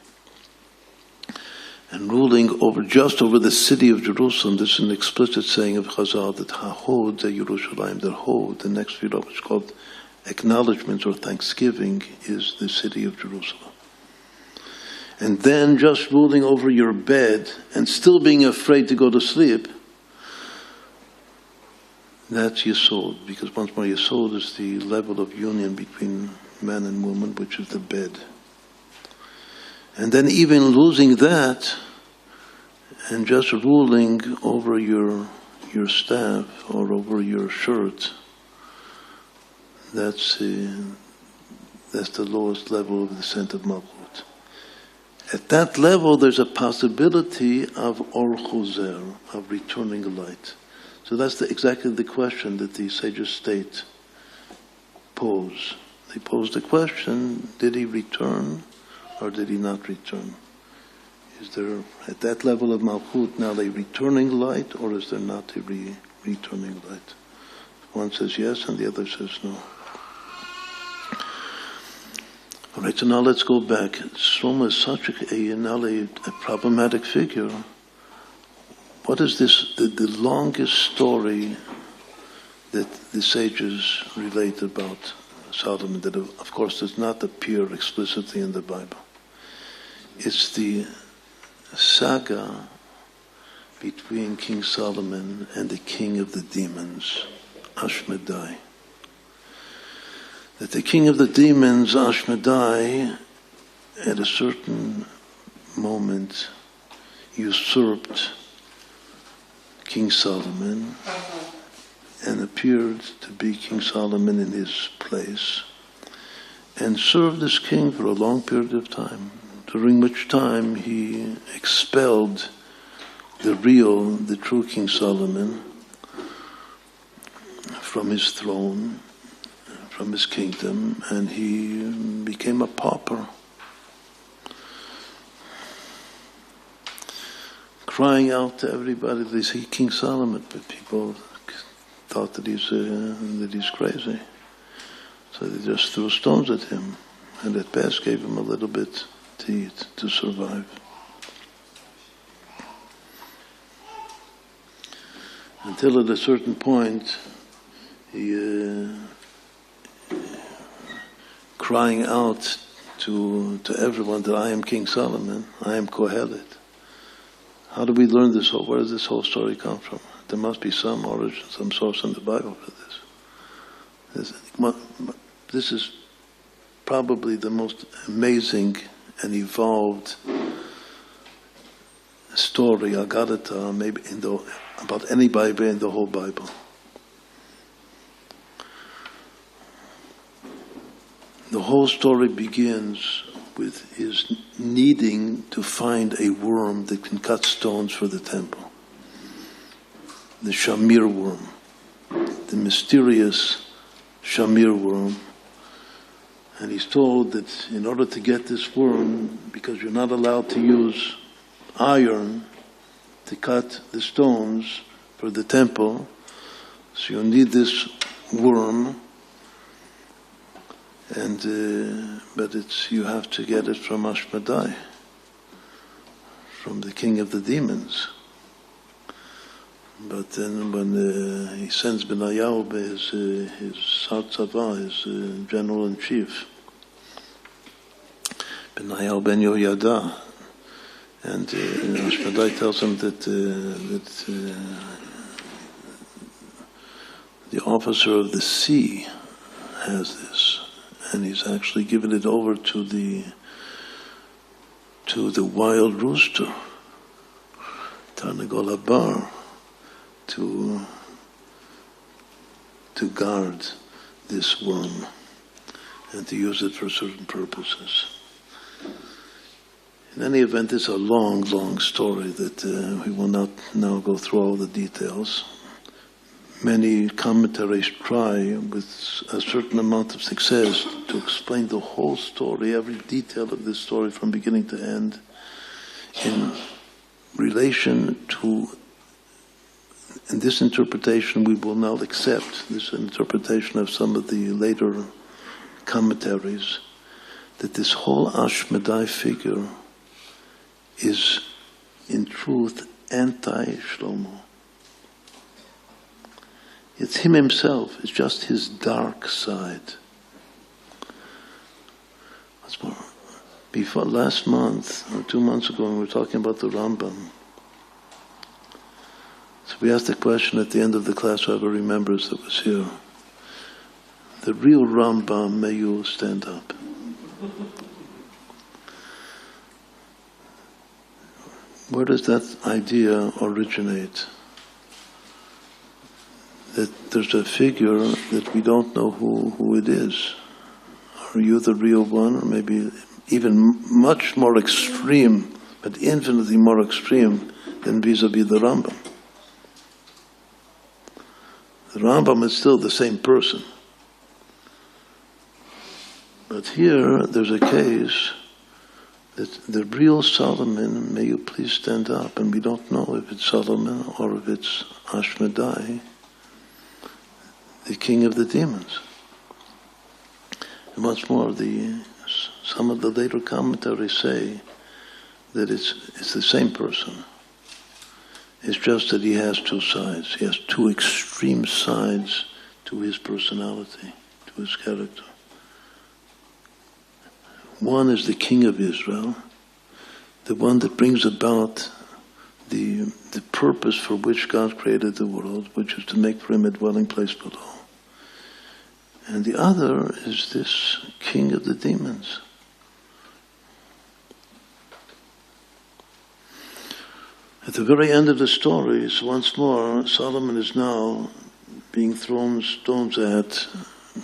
And ruling over just over the city of Jerusalem, this is an explicit saying of Chazal that HaHod, the Yerushalayim, the Hod, the next Sfirah, which is called acknowledgement or thanksgiving, is the city of Jerusalem. And then just ruling over your bed and still being afraid to go to sleep, that's Yesod, because once more Yesod is the level of union between man and woman, which is the bed. And then even losing that and just ruling over your staff or over your shirt, that's the lowest level of the descent of Malchut. At that level, there's a possibility of Or Choser, of returning light. So that's exactly the question that the sages pose. They pose the question, did he return or did he not return? Is there, at that level of Malchut, now a returning light, or is there not a returning light? One says yes and the other says no. All right, so now let's go back. Soma is such a problematic figure. What is this, the longest story that the sages relate about Solomon, that of course does not appear explicitly in the Bible? It's the saga between King Solomon and the king of the demons, Ashmedai. That the king of the demons, Ashmedai, at a certain moment usurped King Solomon and appeared to be King Solomon in his place and served as king for a long period of time, during which time he expelled the true King Solomon from his throne, from his kingdom, and he became a pauper, crying out to everybody. They say King Solomon, but people thought that he's crazy, so they just threw stones at him, and at best gave him a little bit to eat to survive. Until at a certain point, he crying out to everyone that I am King Solomon, I am Kohelet. How do we learn this whole? Where does this whole story come from? There must be some origin, some source in the Bible for this. This is probably the most amazing and evolved story, Agadata, maybe about any Bible in the whole Bible. The whole story begins with his needing to find a worm that can cut stones for the temple. The Shamir worm, the mysterious Shamir worm. And he's told that in order to get this worm, because you're not allowed to use iron to cut the stones for the temple, so you'll need this worm. But you have to get it from Ashmedai, from the king of the demons. But then when he sends Benayahu, his Satzava, his general-in-chief, Benayahu ben Yehoyada, and Ashmedai tells him that the officer of the sea has this, and he's actually given it over to the wild rooster, Tarnagol Habar, to guard this worm and to use it for certain purposes. In any event, it's a long, long story that we will not now go through all the details. Many commentaries try, with a certain amount of success, to explain the whole story, every detail of this story from beginning to end, in relation to, in this interpretation we will now accept, this interpretation of some of the later commentaries, that this whole Ashmedai figure is in truth anti-Shlomo. It's him himself, it's just his dark side. What's more, before last month, or 2 months ago, when we were talking about the Rambam, so we asked the question at the end of the class, whoever remembers that was here, the real Rambam, may you stand up. Where does that idea originate? That there's a figure that we don't know who it is. Are you the real one? Or maybe even much more extreme, but infinitely more extreme than vis-a-vis the Rambam. The Rambam is still the same person. But here, there's a case that the real Solomon, may you please stand up, and we don't know if it's Solomon or if it's Ashmedai, the king of the demons. And what's more, some of the later commentaries say that it's the same person. It's just that he has two sides. He has two extreme sides to his personality, to his character. One is the king of Israel, the one that brings about the purpose for which God created the world, which is to make for him a dwelling place below. And the other is this king of the demons. At the very end of the story, once more, Solomon is now being thrown stones at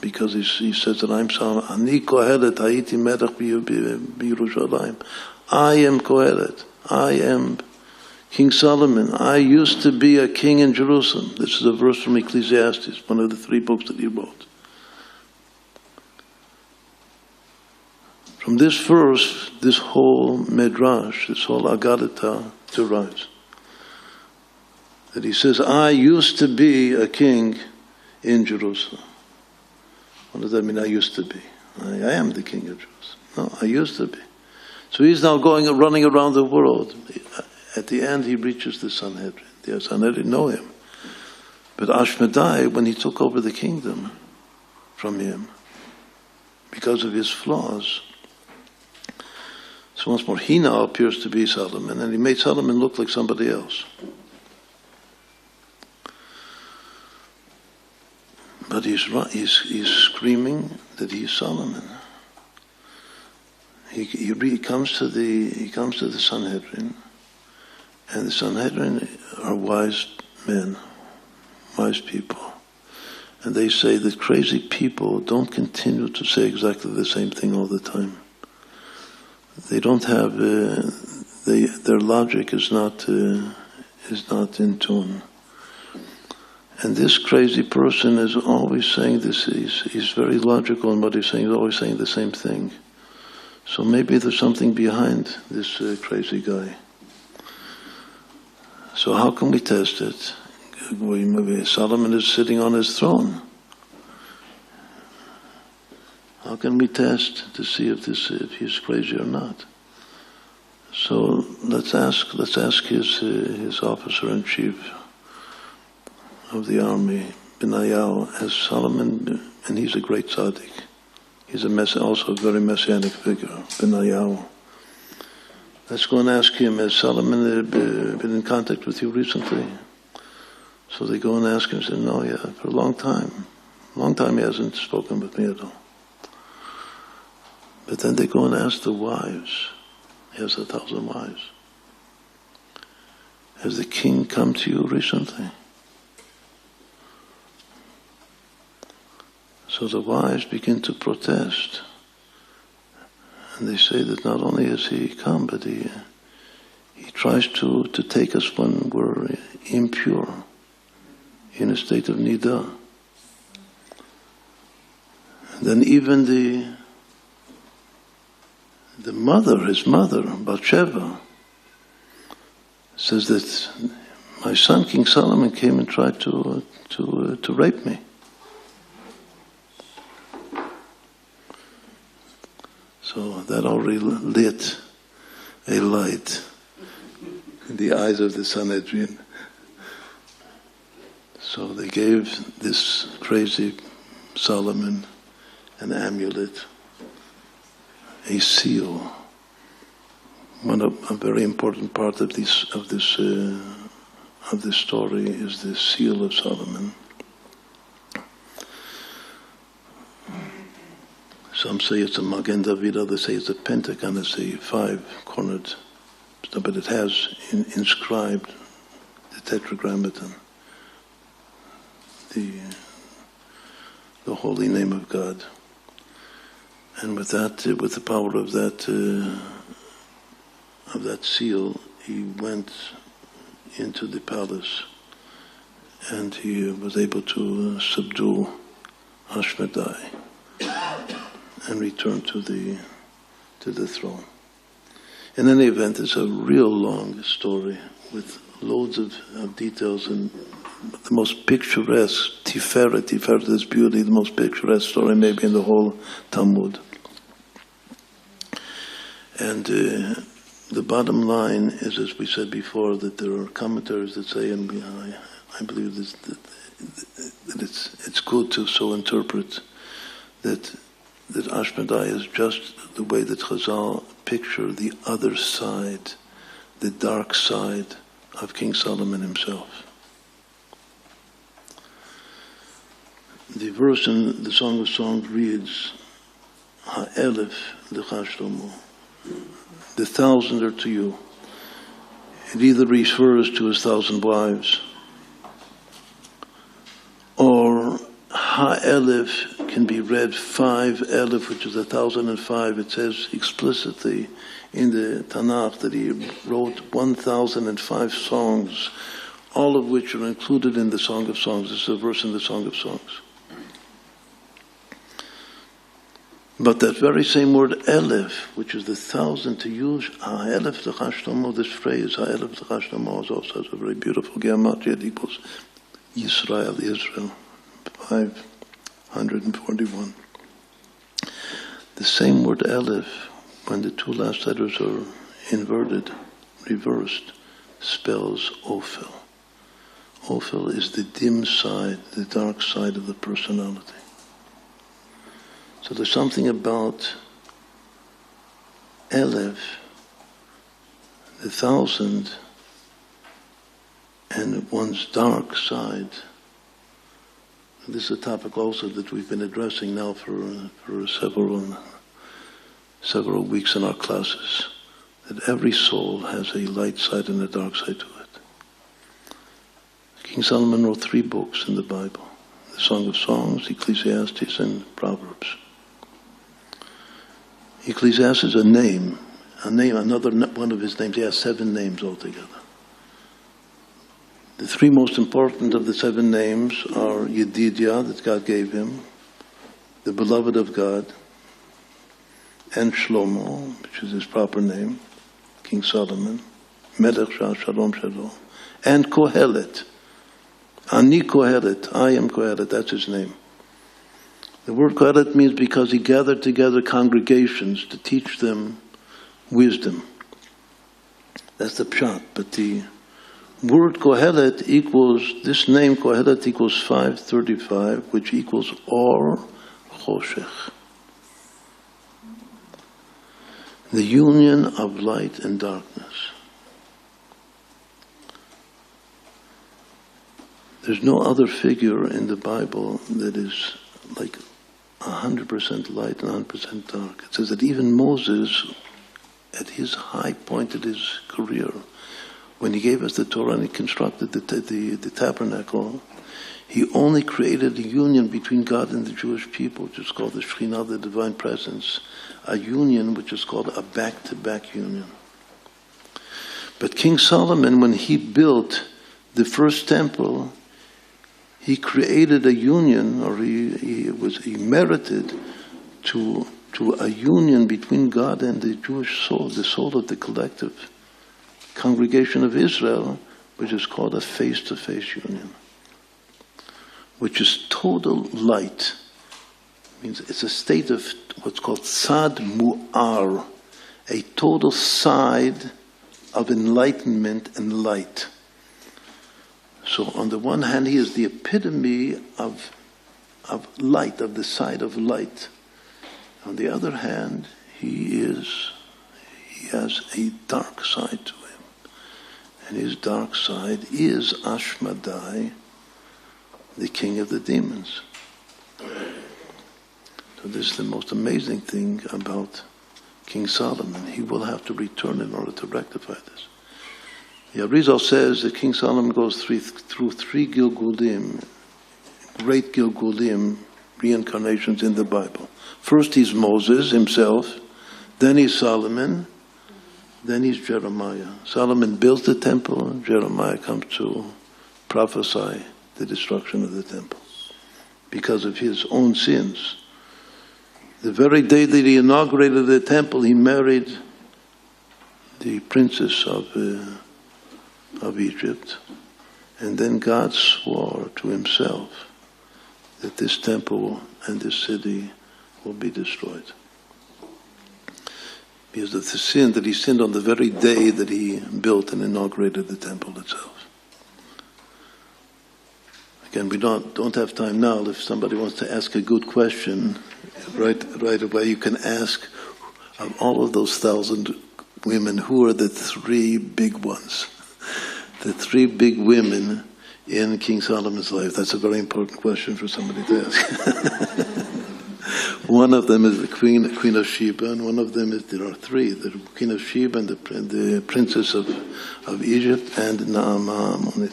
because he says that I'm Solomon. Ani Kohelet Haiti Melech b'Yerushalayim. I am Kohelet. I am King Solomon. I used to be a king in Jerusalem. This is a verse from Ecclesiastes, one of the 3 books that he wrote. From this verse, this whole Midrash, this whole Agadata derives. That he says, I used to be a king in Jerusalem. What does that mean, I used to be? I am the king of Jerusalem. No, I used to be. So he's now running around the world. At the end, he reaches the Sanhedrin. The Sanhedrin know him. But Ashmedai, when he took over the kingdom from him, because of his flaws, so once more, he now appears to be Solomon, and he made Solomon look like somebody else. But he's screaming that he's Solomon. He comes to the Sanhedrin, and the Sanhedrin are wise men, wise people, and they say that crazy people don't continue to say exactly the same thing all the time. They don't have their logic is not in tune. And this crazy person is always saying this. He's very logical in what he's saying. He's always saying the same thing. So maybe there's something behind this crazy guy. So how can we test it? Maybe Solomon is sitting on his throne. How can we test to see if he's crazy or not? So let's ask his officer in chief, of the army, Benayahu, as Solomon, and he's a great tzaddik. He's also a very messianic figure, Benayahu. Let's go and ask him, has Solomon been in contact with you recently? So they go and ask him, say, no, yeah, for a long time. Long time he hasn't spoken with me at all. But then they go and ask the wives. He has 1,000 wives. Has the king come to you recently? So the wives begin to protest. And they say that not only has he come, but he tries to take us when we're impure, in a state of nida. And then even the mother, his mother, Bathsheba, says that my son, King Solomon, came and tried to rape me. So that already lit a light in the eyes of the Sanhedrin. So they gave this crazy Solomon an amulet, a seal. A very important part of this story is the seal of Solomon. Some say it's a Magen David, others say it's a pentagon, it's a 5-cornered, but it has inscribed the Tetragrammaton, the holy name of God. And with that, with the power of that seal, he went into the palace, and he was able to subdue Ashmedai and return to the throne. In any event, it's a real long story with loads of details and the most picturesque Tiferet is beauty, the most picturesque story maybe in the whole Talmud. And the bottom line is, as we said before, that there are commentaries that say, and I believe this, that it's good to so interpret that Ashmedai is just the way that Chazal picture the other side, the dark side of King Solomon himself. The verse in the Song of Songs reads, Ha'elef lecha Shlomo. The 1,000 are to you. It either refers to his 1,000 wives, or Ha'elef can be read 5,000, which is 1,005. It says explicitly in the Tanakh that he wrote 1,005 songs, all of which are included in the Song of Songs. This is a verse in the Song of Songs. But that very same word, elef, which is the 1,000 to use, ha'elef lecha Shlomo, this phrase, ha'elef lecha Shlomo, is also a very beautiful gematria. It equals Israel, 541. The same word, elef, when the two last letters are inverted, reversed, spells Ophel. Ophel is the dim side, the dark side of the personality. So there's something about Elef, the 1,000, and one's dark side. This is a topic also that we've been addressing now for several weeks in our classes, that every soul has a light side and a dark side to it. King Solomon wrote 3 books in the Bible, the Song of Songs, Ecclesiastes, and Proverbs. Ecclesiastes is a name, another one of his names. He has 7 names altogether. The 3 most important of the 7 names are Yedidia, that God gave him, the beloved of God, and Shlomo, which is his proper name, King Solomon, Melech Shalom Shalom, and Kohelet. Ani Kohelet, I am Kohelet, that's his name. The word Kohelet means because he gathered together congregations to teach them wisdom. That's the pshat, but the word Kohelet equals, this name Kohelet equals 535, which equals Or Choshech. The union of light and darkness. There's no other figure in the Bible that is like 100% light and 100% dark. It says that even Moses, at his high point of his career, when he gave us the Torah and he constructed the tabernacle, he only created a union between God and the Jewish people, which is called the Shekhinah, the divine presence, a union which is called a back-to-back union. But King Solomon, when he built the first temple, he created a union, or he merited to a union between God and the Jewish soul, the soul of the collective congregation of Israel, which is called a face-to-face union, which is total light. It means it's a state of what's called sad mu'ar, a total side of enlightenment and light. So on the one hand, he is the epitome of light, of the side of light. On the other hand, he has a dark side to him. And his dark side is Ashmedai, the king of the demons. So this is the most amazing thing about King Solomon. He will have to return in order to rectify this. The Arizal says that King Solomon goes through three Gilgulim, great Gilgulim, reincarnations in the Bible. First he's Moses himself, then he's Solomon, then he's Jeremiah. Solomon builds the temple, Jeremiah comes to prophesy the destruction of the temple because of his own sins. The very day that he inaugurated the temple, he married the princess of Egypt, and then God swore to himself that this temple and this city will be destroyed. Because of the sin that he sinned on the very day that he built and inaugurated the temple itself. Again, we don't have time now. If somebody wants to ask a good question, right away you can ask, of all of those 1,000 women, who are the three big ones? The three big women in King Solomon's life. That's a very important question for somebody to ask. One of them is the Queen of Sheba, and one of them is, there are three, the Queen of Sheba and the Princess of Egypt and Naaman.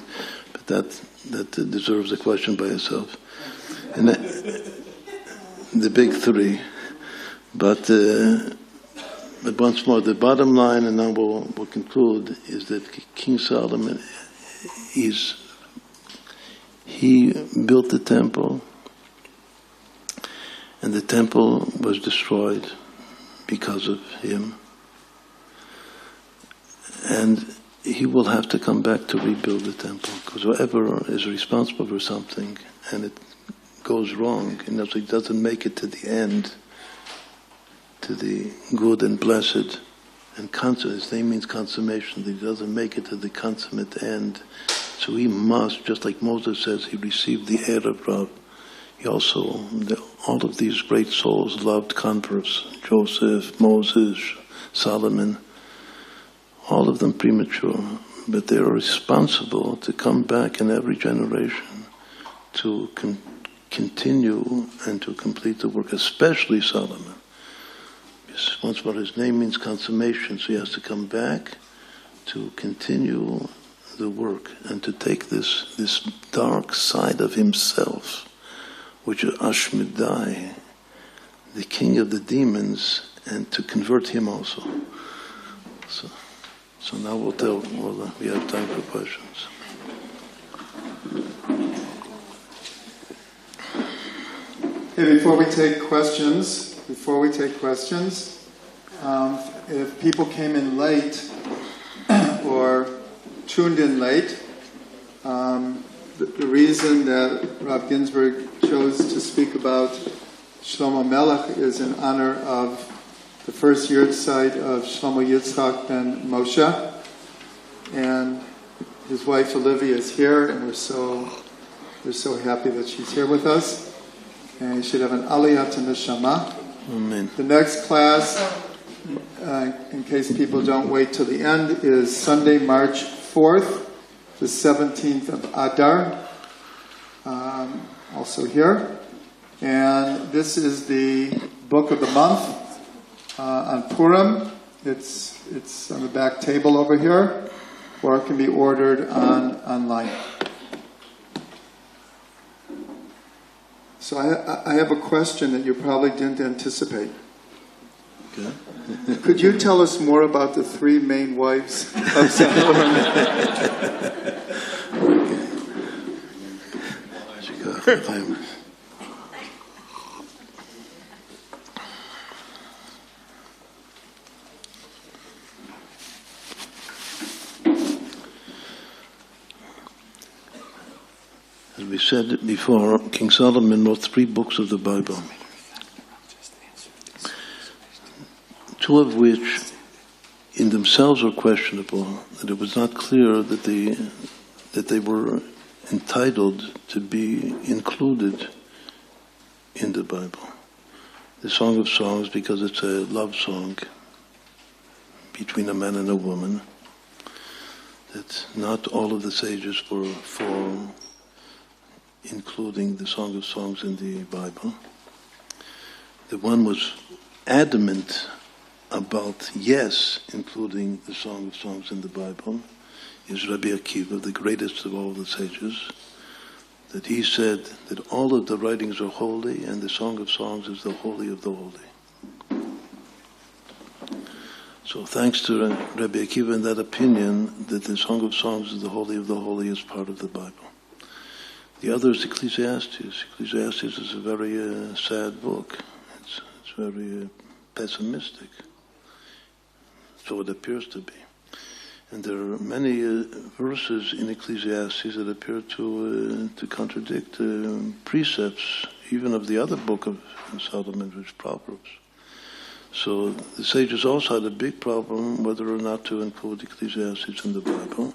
But that deserves a question by itself. And the big three. But once more, the bottom line, and now we'll conclude, is that King Solomon, he built the temple, and the temple was destroyed because of him. And he will have to come back to rebuild the temple, because whoever is responsible for something and it goes wrong, and if he doesn't make it to the end, to the good and blessed, and his name means consummation, that he doesn't make it to the consummate end. So he must, just like Moses says, he received the Erev Rav. He also, all of these great souls loved converts, Joseph, Moses, Solomon, all of them premature, but they are responsible to come back in every generation to continue and to complete the work, especially Solomon. Once more, his name means consummation, so he has to come back to continue the work and to take this dark side of himself, which is Ashmedai, the king of the demons, and to convert him also. So now we have time for questions. Hey, before we take questions, if people came in late or tuned in late, the reason that Rav Ginsburg chose to speak about Shlomo Melech is in honor of the first yahrzeit of Shlomo Yitzchak ben Moshe, and his wife Olivia is here, and we're so happy that she's here with us. And you should have an Aliyah to Neshama. Amen. The next class, in case people don't wait till the end, is Sunday, March 4th, the 17th of Adar, also here. And this is the book of the month on Purim. It's on the back table over here, or it can be ordered online. So I have a question that you probably didn't anticipate. Okay. Could you tell us more about the three main wives of Solomon? As we said before, King Solomon wrote 3 books of the Bible, 2 of which in themselves are questionable, that it was not clear that they were entitled to be included in the Bible. The Song of Songs, because it's a love song between a man and a woman, that not all of the sages were for including the Song of Songs in the Bible. The one was adamant about yes, including the Song of Songs in the Bible, is Rabbi Akiva, the greatest of all the sages, that he said that all of the writings are holy and the Song of Songs is the holy of the holy. So thanks to Rabbi Akiva and that opinion that the Song of Songs is the holy of the holy is part of the Bible. The other is Ecclesiastes. Ecclesiastes is a very sad book. It's very pessimistic. So it appears to be. And there are many verses in Ecclesiastes that appear to contradict precepts, even of the other book of Solomon, which is Proverbs. So the sages also had a big problem whether or not to include Ecclesiastes in the Bible.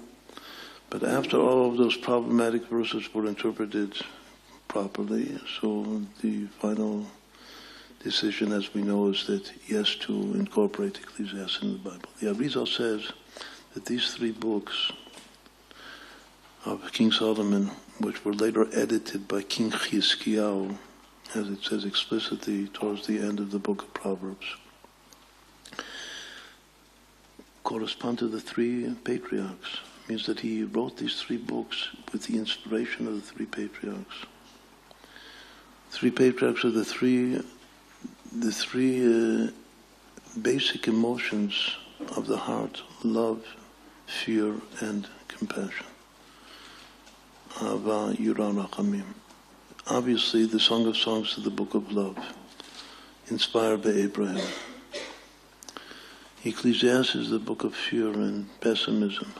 But after all of those problematic verses were interpreted properly, so the final decision, as we know, is that yes, to incorporate Ecclesiastes in the Bible. The Arizal says that these 3 books of King Solomon, which were later edited by King Chizkiyahu, as it says explicitly towards the end of the book of Proverbs, correspond to the 3 patriarchs. Means that he wrote these 3 books with the inspiration of the 3 patriarchs. 3 patriarchs are the three basic emotions of the heart: love, fear, and compassion. Ava, Yira, Rachamim. Obviously, the Song of Songs is the book of love, inspired by Abraham. Ecclesiastes is the book of fear and pessimism.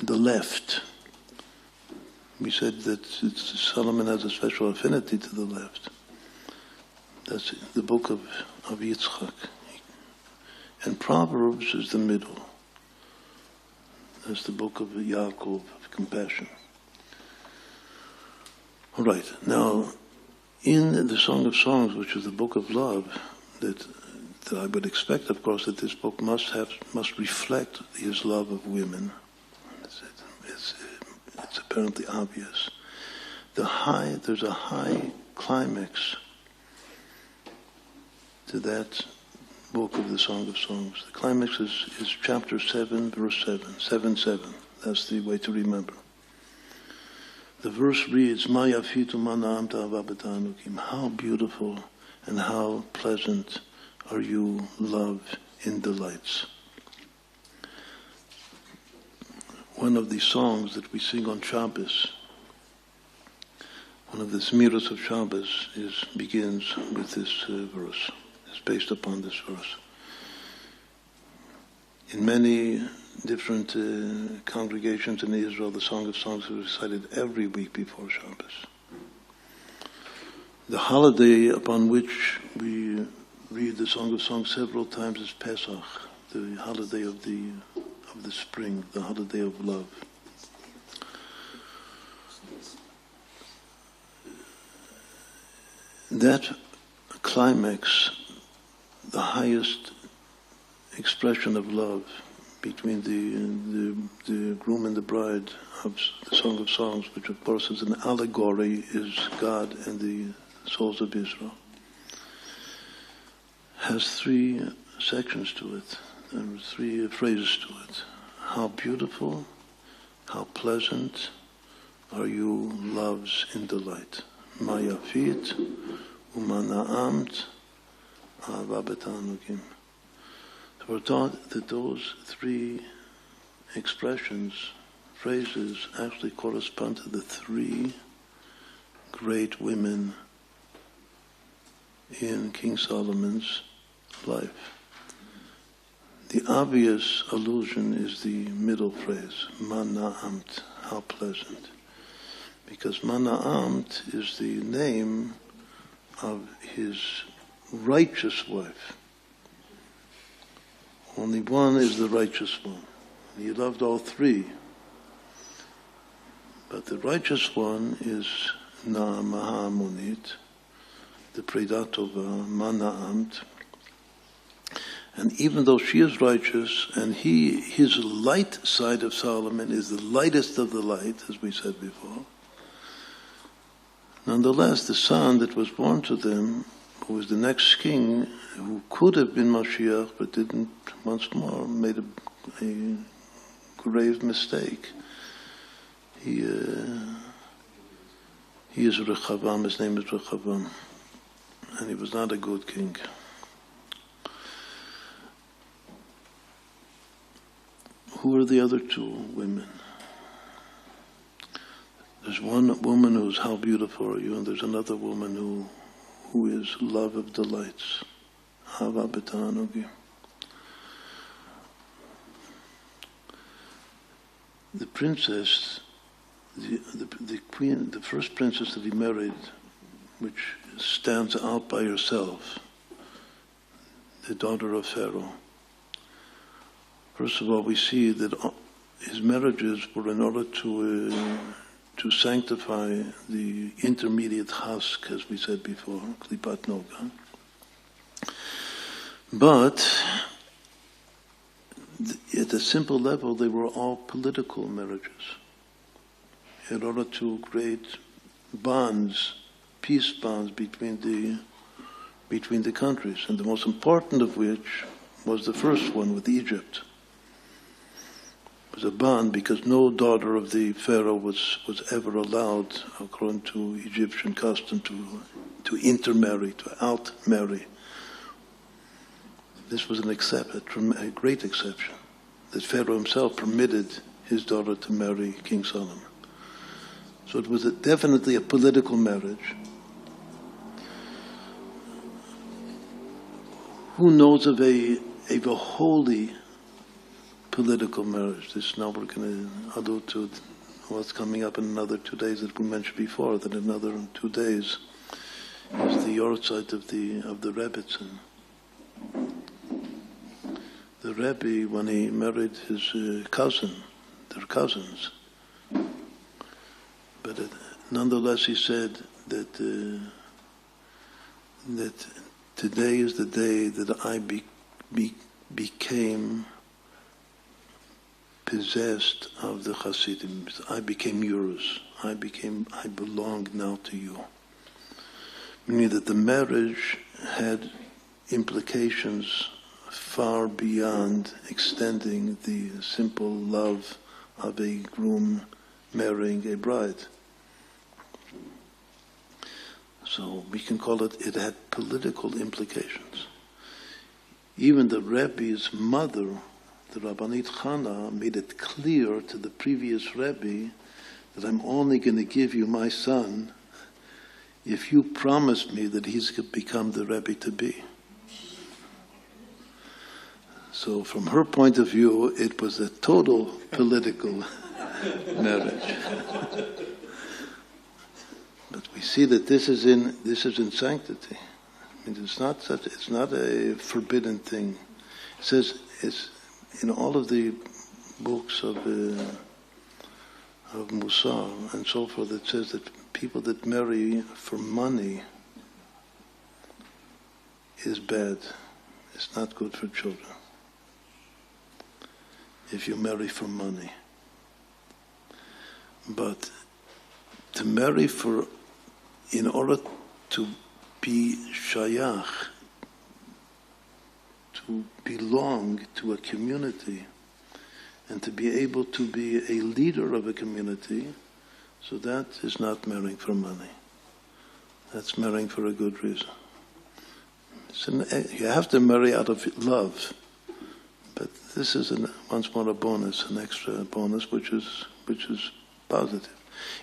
The left. We said that Solomon has a special affinity to the left. That's the book of Yitzchak. And Proverbs is the middle. That's the book of Yaakov, of compassion. All right. Now, in the Song of Songs, which is the book of love, that I would expect, of course, that this book must reflect his love of women. It's apparently obvious. There's a high climax to that book of the Song of Songs. The climax is chapter 7, verse 7. 7:7. That's the way to remember. The verse reads, "Ma yafitu ma na'amta ahava b'ta'anukim." How beautiful and how pleasant are you, love, in delights. One of the songs that we sing on Shabbos, one of the Zmiros of Shabbos, begins with this verse. It's based upon this verse. In many different congregations in Israel, the Song of Songs is recited every week before Shabbos. The holiday upon which we read the Song of Songs several times is Pesach, the holiday of of the spring, the holiday of love. That climax, the highest expression of love between the groom and the bride of the Song of Songs, which of course is an allegory, is God and the souls of Israel, has three sections to it. There are three phrases to it. How beautiful, how pleasant are you, loves in delight. Ma yafit, uma na'amt, ahava b'ta'anugim. So we're taught that those three expressions, phrases, actually correspond to the three great women in King Solomon's life. The obvious allusion is the middle phrase, ma na'amt, how pleasant. Because ma na'amt is the name of his righteous wife. Only one is the righteous one. He loved all three. But the righteous one is Na'amaha Amonit, the Predatova, Ma na'amt. And even though she is righteous, and his light side of Solomon is the lightest of the light, as we said before, nonetheless, the son that was born to them, who was the next king, who could have been Mashiach, but didn't, once more, made a grave mistake. He is Rechavam, his name is Rechavam, and he was not a good king. Who are the other two women? There's one woman who's how beautiful are you, and there's another woman who is love of delights. Hava b'ta'anugim. The princess, the queen, the first princess that he married, which stands out by herself, the daughter of Pharaoh. First of all, we see that his marriages were in order to sanctify the intermediate husk, as we said before, Klipat Noga. But at a simple level, they were all political marriages in order to create bonds, peace bonds between the countries, and the most important of which was the first one with Egypt. It was a bond because no daughter of the Pharaoh was ever allowed, according to Egyptian custom, to intermarry, to outmarry. This was a great exception, that Pharaoh himself permitted his daughter to marry King Solomon. So it was definitely a political marriage. Who knows of a holy political marriage? This now we're going to allude to what's coming up in another 2 days that we mentioned before. That in another 2 days is the yortzeit of the Rebbitzin. The Rebbe, when he married his cousin, their cousins, but nonetheless he said that that today is the day that I became possessed of the Hasidim. I became yours. I belong now to you. Meaning that the marriage had implications far beyond extending the simple love of a groom marrying a bride. So we can call it had political implications. Even the Rebbe's mother, the Rabbanit Chana, made it clear to the previous Rebbe that I'm only going to give you my son if you promise me that he's going to become the Rebbe to be. So from her point of view, it was a total political marriage. But we see that this is in sanctity. I mean, it's not a forbidden thing. It says it's in all of the books of Musar and so forth, it says that people that marry for money is bad. It's not good for children. If you marry for money. But to marry in order to be shayach, to belong to a community, and to be able to be a leader of a community, so that is not marrying for money. That's marrying for a good reason. You have to marry out of love, but this is once more a bonus, an extra bonus, which is positive.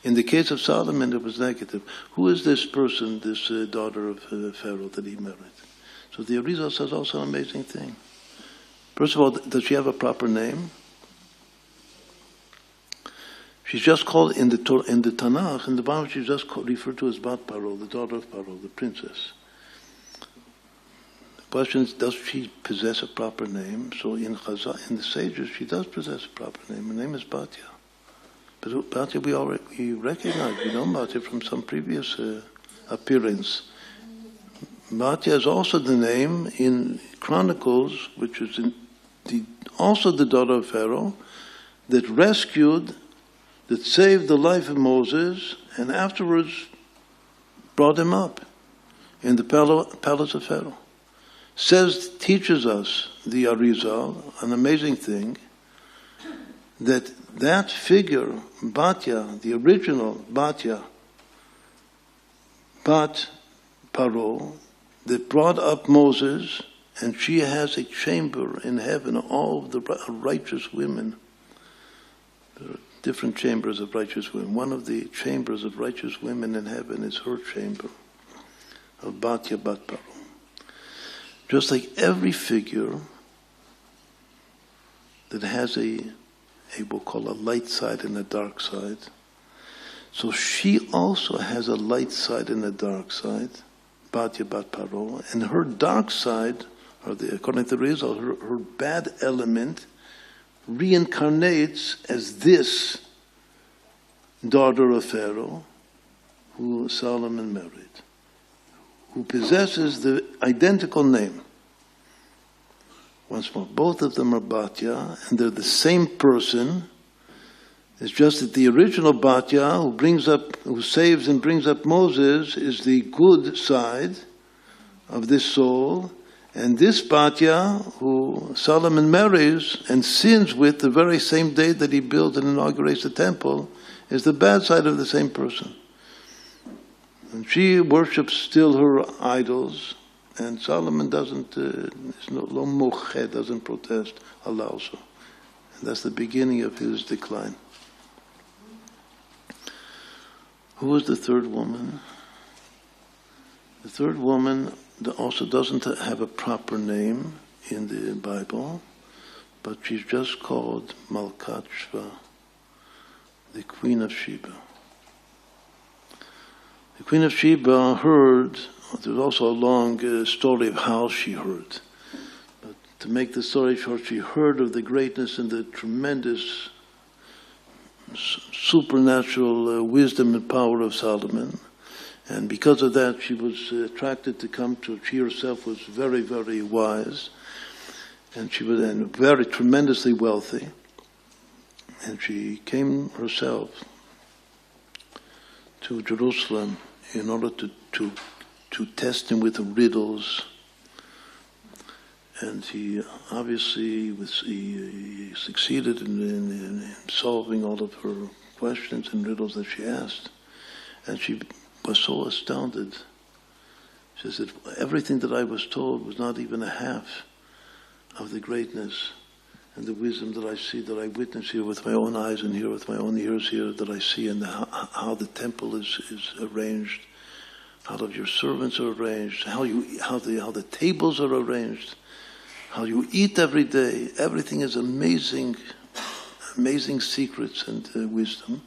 In the case of Solomon, it was negative. Who is this person, this daughter of Pharaoh that he married? So the Arizal says also an amazing thing. First of all, does she have a proper name? She's just called in the Tanakh, in the Bible, she's just referred to as Bat Paro, the daughter of Paro, the princess. The question is, does she possess a proper name? So in the sages, she does possess a proper name. Her name is Batya. But Batya we recognize, we know Batya from some previous appearance. Batya is also the name in Chronicles, which is also the daughter of Pharaoh, that saved the life of Moses, and afterwards brought him up in the palace of Pharaoh. Teaches us, the Arizal, an amazing thing, that figure, Batya, the original Batya, Bat Paro, that brought up Moses, and she has a chamber in heaven, all of the righteous women. There are different chambers of righteous women. One of the chambers of righteous women in heaven is her chamber of Batya Bat Paro. Just like every figure that has we'll call a light side and a dark side, so she also has a light side and a dark side, Batya Bat Paro, and her dark side, according to the Rizal, her bad element reincarnates as this daughter of Pharaoh, who Solomon married, who possesses the identical name. Once more, both of them are Batya, and they're the same person. It's just that the original Batya, who saves and brings up Moses, is the good side of this soul, and this Batya, who Solomon marries and sins with the very same day that he builds and inaugurates the temple, is the bad side of the same person. And she worships still her idols, and Solomon doesn't protest, allows her. And that's the beginning of his decline. Who was the third woman? The third woman also doesn't have a proper name in the Bible, but she's just called Malkat Shva, the Queen of Sheba. The Queen of Sheba heard, there's also a long story of how she heard. But to make the story short, she heard of the greatness and the tremendous supernatural wisdom and power of Solomon. And because of that, she was attracted to come to, she herself was very, very wise. And she was very tremendously wealthy. And she came herself to Jerusalem in order to test him with riddles. And he obviously he succeeded in solving all of her questions and riddles that she asked. And she was so astounded. She said, everything that I was told was not even a half of the greatness and the wisdom that I see, that I witness here with my own eyes and hear with my own ears here, that I see, and how the temple is arranged, how your servants are arranged, how the tables are arranged, how you eat every day. Everything is amazing, amazing secrets and wisdom.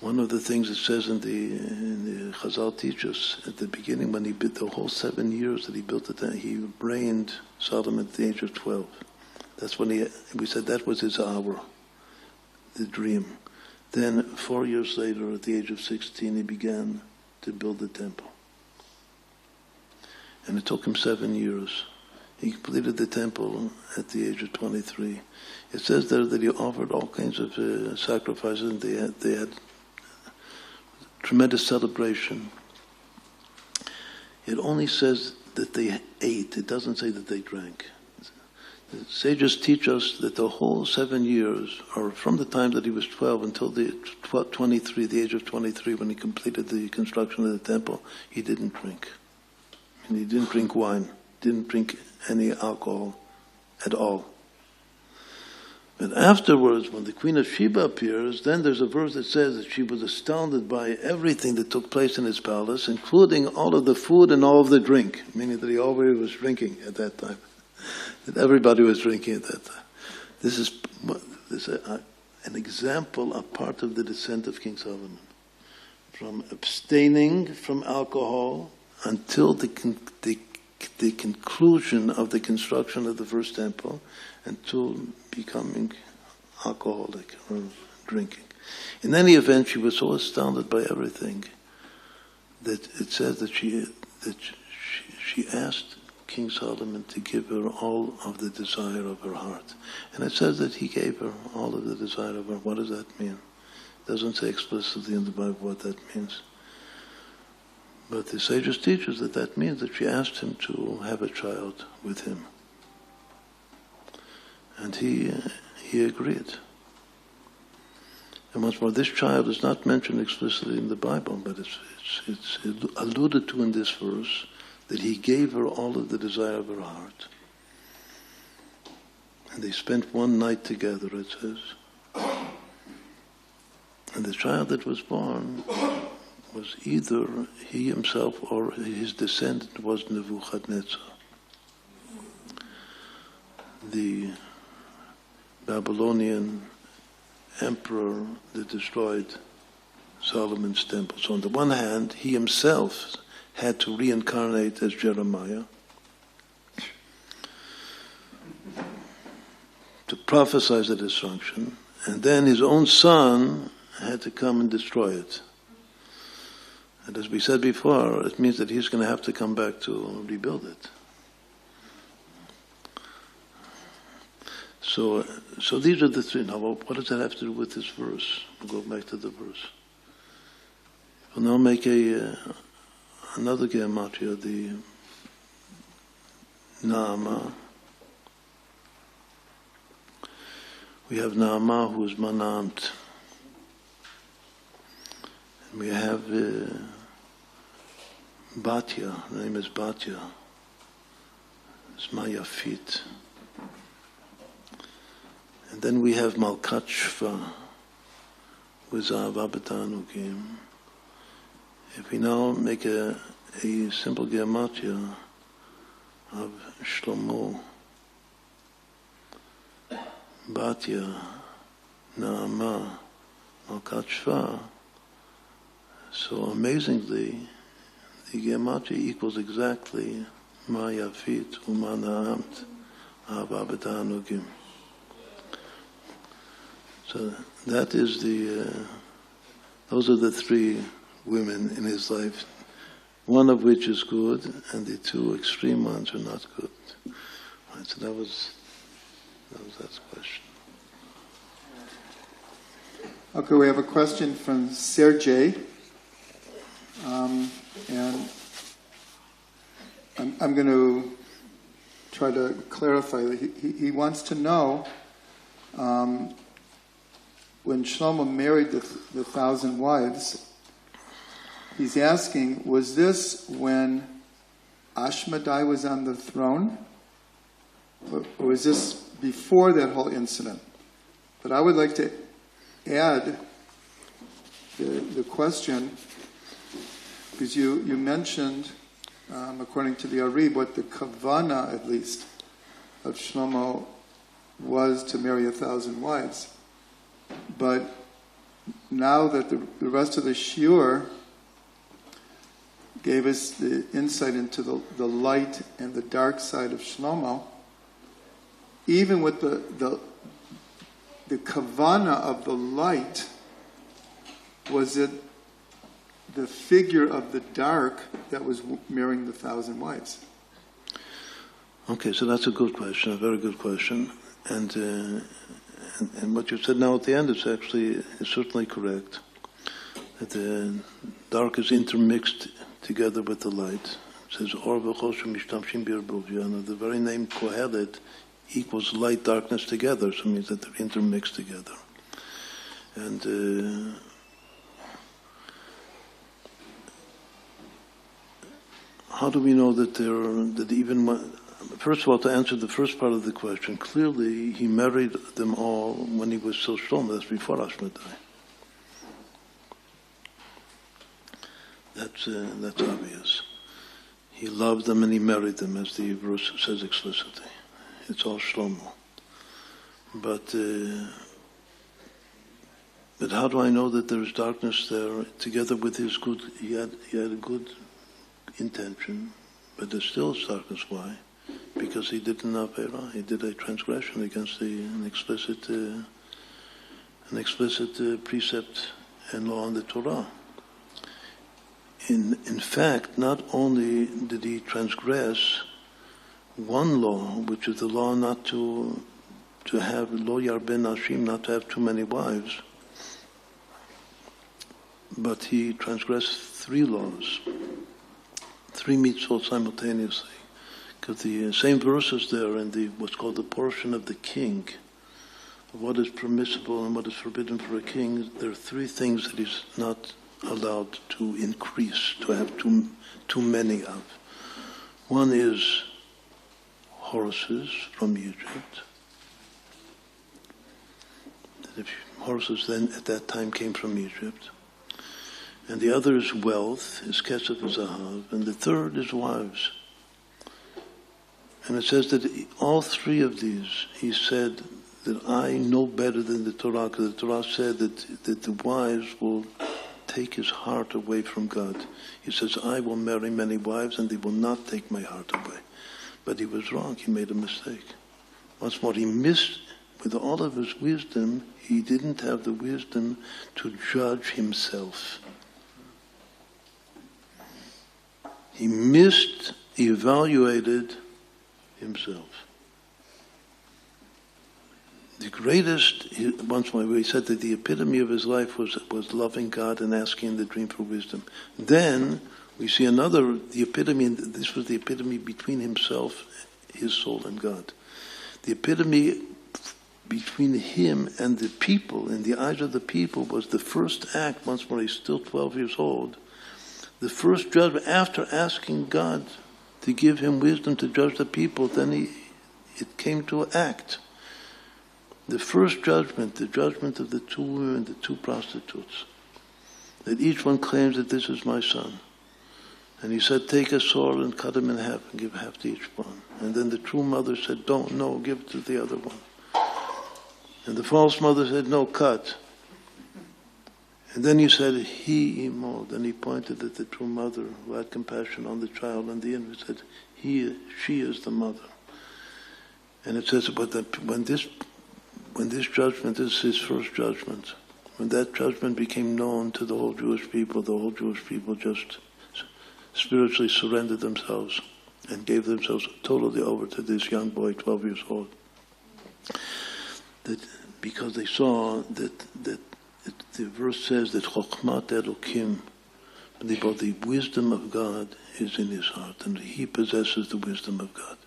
One of the things it says in the Chazal teaches at the beginning, when he built the whole 7 years that he built it, he reigned Solomon at the age of 12. That's when we said that was his hour, the dream. Then 4 years later, at the age of 16, he began to build the temple. And it took him 7 years. He completed the temple at the age of 23. It says there that he offered all kinds of sacrifices, and they had tremendous celebration. It only says that they ate. It doesn't say that they drank. The sages teach us that the whole 7 years, or from the time that he was 12 until the age of 23, when he completed the construction of the temple, he didn't drink. And he didn't drink wine, didn't drink any alcohol at all. But afterwards, when the Queen of Sheba appears, then there's a verse that says that she was astounded by everything that took place in his palace, including all of the food and all of the drink, meaning that he already was drinking at that time. That everybody was drinking at that time. This is an example, a part of the descent of King Solomon. From abstaining from alcohol until the conclusion of the construction of the first temple, until becoming alcoholic or drinking. In any event, she was so astounded by everything that it says that she asked King Solomon to give her all of the desire of her heart. And it says that he gave her all of the desire of her. What does that mean? It doesn't say explicitly in the Bible what that means. But the sages teach us that that means that she asked him to have a child with him. And he agreed. And once more, this child is not mentioned explicitly in the Bible, but it's alluded to in this verse, that he gave her all of the desire of her heart. And they spent one night together, it says. And the child that was born was either he himself or his descendant was Nebuchadnezzar, the Babylonian emperor that destroyed Solomon's temple. So on the one hand, he himself had to reincarnate as Jeremiah to prophesy the destruction, and then his own son had to come and destroy it. And as we said before, it means that he's going to have to come back to rebuild it. So these are the three. Now, what does that have to do with this verse? We'll go back to the verse. We'll now make another gematria, the Naama. We have Naama, who is Manant. And we have Batya, her name is Batya. It's Mayafit. And then we have Malkat Shva, with Zahava B'Tanugim. If we now make a simple gematria of Shlomo, Batya, Naama, Malkat Shva, so amazingly, the gematria equals exactly Mayafit Umanaamt Ahava B'Tanugim. So that is those are the three women in his life, one of which is good, and the two extreme ones are not good. Right, so that was that question. Okay, we have a question from Sergey, and I'm going to try to clarify that he wants to know. When Shlomo married the 1,000 wives, he's asking, was this when Ashmedai was on the throne? Or was this before that whole incident? But I would like to add the question, because you mentioned, according to the Ari, what the kavana, at least, of Shlomo was to marry 1,000 wives. But now that the rest of the shiur gave us the insight into the light and the dark side of Shlomo, even with the kavana of the light, was it the figure of the dark that was marrying the 1,000 wives? Okay, so that's a good question, a very good question. And what you said now at the end is certainly correct. That the dark is intermixed together with the light. It says, Or v'choshen mishtamshim b'irbuv. The very name Kohelet equals light, darkness together, so it means that they're intermixed together. And how do we know that first of all, to answer the first part of the question, clearly he married them all when he was still Shlomo. That's before Ashmedai. That's obvious. He loved them and he married them, as the verse says explicitly. It's all Shlomo. But how do I know that there's darkness there? Together with his good, he had a good intention, but there's still darkness. Why? Because he did an avera, he did a transgression against an explicit precept and law in the Torah. In fact, not only did he transgress one law, which is the law not to have lo yarben nashim, not to have too many wives, but he transgressed 3 laws, 3 mitzvot simultaneously. Because the same verses there in what's called the portion of the king, of what is permissible and what is forbidden for a king, there are 3 things that he's not allowed to increase, to have too many of. One is horses from Egypt. Horses then at that time came from Egypt. And the other is wealth, is kesef and zahav. And the third is wives. And it says that all 3 of these, he said that I know better than the Torah, because the Torah said that the wives will take his heart away from God. He says, I will marry many wives and they will not take my heart away. But he was wrong. He made a mistake. Once more, he missed, with all of his wisdom, he didn't have the wisdom to judge himself. He evaluated himself. The greatest, once more, he said that the epitome of his life was loving God and asking in the dream for wisdom. Then we see the epitome, and this was the epitome between himself, his soul, and God. The epitome between him and the people, in the eyes of the people, was the first act, once more, he's still 12 years old, the first judgment, after asking God to give him wisdom to judge the people, then it came to act. The first judgment, the judgment of the 2 women, the 2 prostitutes, that each one claims that this is my son. And he said, take a sword and cut him in half and give half to each one. And then the true mother said, no, give it to the other one. And the false mother said, no, cut. And then he said, he imo. Then he pointed at the true mother who had compassion on the child, and the infant said, she is the mother. And it says, but when this judgment is his first judgment, when that judgment became known to the whole Jewish people just spiritually surrendered themselves and gave themselves totally over to this young boy, 12 years old. Because they saw that the verse says that Chokhmat Elokim, the wisdom of God is in his heart, and he possesses the wisdom of God.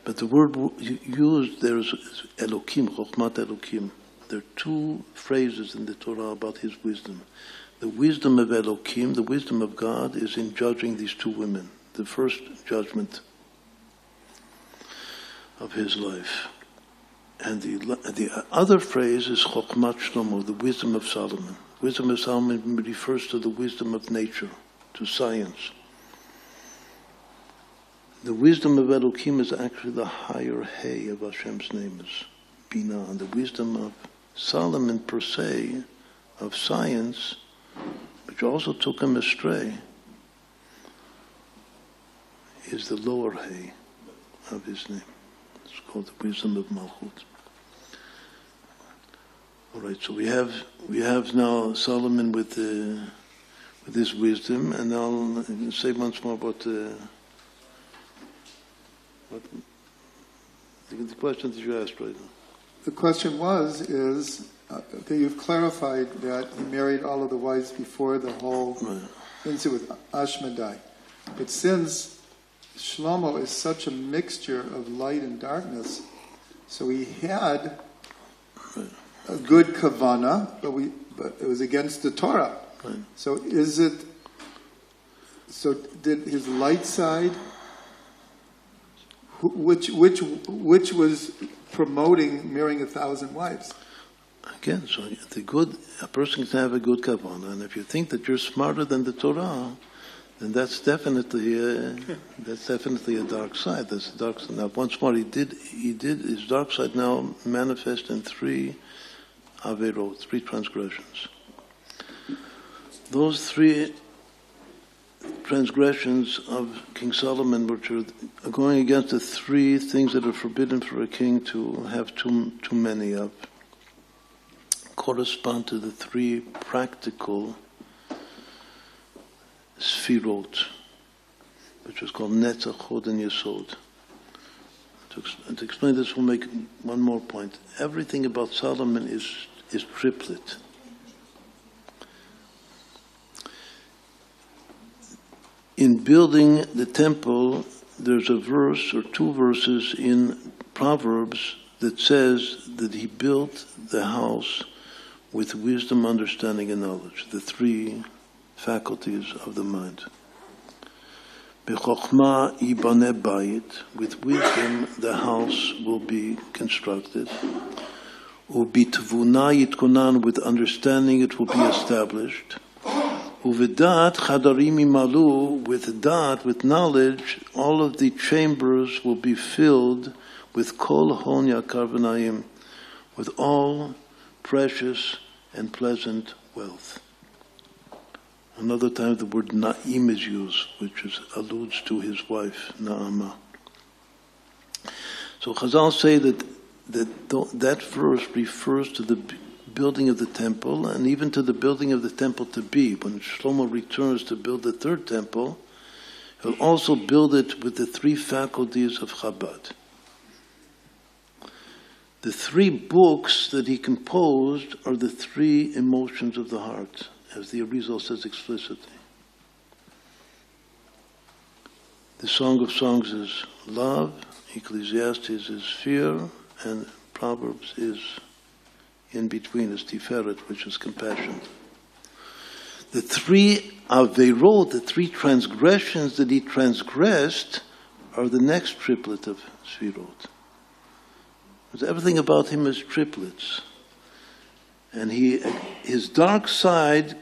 But the word used there is Elokim, Chokhmat Elokim. There are 2 phrases in the Torah about his wisdom. The wisdom of Elokim, the wisdom of God, is in judging these 2 women. The first judgment of his life. And the other phrase is Chokhmat Shlomo, the wisdom of Solomon. Wisdom of Solomon refers to the wisdom of nature, to science. The wisdom of Elokim is actually the higher hay of Hashem's name, is Binah. And the wisdom of Solomon per se of science, which also took him astray, is the lower hay of his name. It's called the wisdom of Malchut. All right, so we have now Solomon with his wisdom, and I'll say once more about what the question that you asked right now. The question is that you've clarified that he married all of the wives before the whole incident with Ashmedai. But since Shlomo is such a mixture of light and darkness, so he had a good kavana, but it was against the Torah. Right. So did his light side, which was promoting marrying 1,000 wives? Again, so a person can have a good kavanah, and if you think that you're smarter than the Torah, then that's definitely a dark side. That's a dark side. Now, once more, he did his dark side now manifest in 3 averot, 3 transgressions. Those 3 transgressions of King Solomon, which are going against the 3 things that are forbidden for a king to have too many of, correspond to the 3 practical sfirot, which was called Netzach, Hod, and Yesod. To explain this, we'll make one more point. Everything about Solomon is triplet. In building the temple, there's a verse or 2 verses in Proverbs that says that he built the house with wisdom, understanding, and knowledge, the 3 faculties of the mind. B'chokhmah yibaneh bayit, with wisdom the house will be constructed. U'bitvuna yitkonan, with understanding it will be established. U'v'dat chadarim yimalu, with dat, with knowledge, all of the chambers will be filled with kol hon yakar v'naim, with all precious and pleasant wealth. Another time the word Na'im is used, which alludes to his wife, Na'ama. So Chazal say that verse refers to the building of the temple, and even to the building of the temple to be. When Shlomo returns to build the 3rd temple, he'll also build it with the 3 faculties of Chabad. The 3 books that he composed are the 3 emotions of the heart, as the Arizal says explicitly. The Song of Songs is love, Ecclesiastes is fear, and Proverbs is in between, is Tiferet, which is compassion. The 3 averot, the 3 transgressions that he transgressed, are the next triplet of Sfirot. Because everything about him is triplets. And his dark side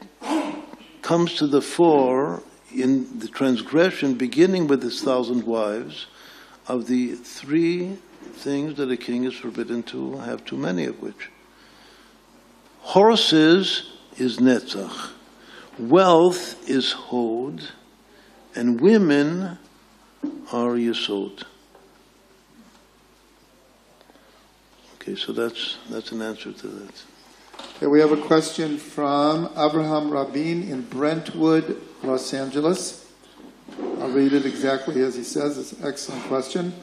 comes to the fore in the transgression, beginning with his 1,000 wives, of the 3 things that a king is forbidden to have too many of which. Horses is Netzach, wealth is Hod, and women are Yesod. Okay, so that's an answer to that. Okay, we have a question from Abraham Rabin in Brentwood, Los Angeles. I'll read it exactly as he says. It's an excellent question.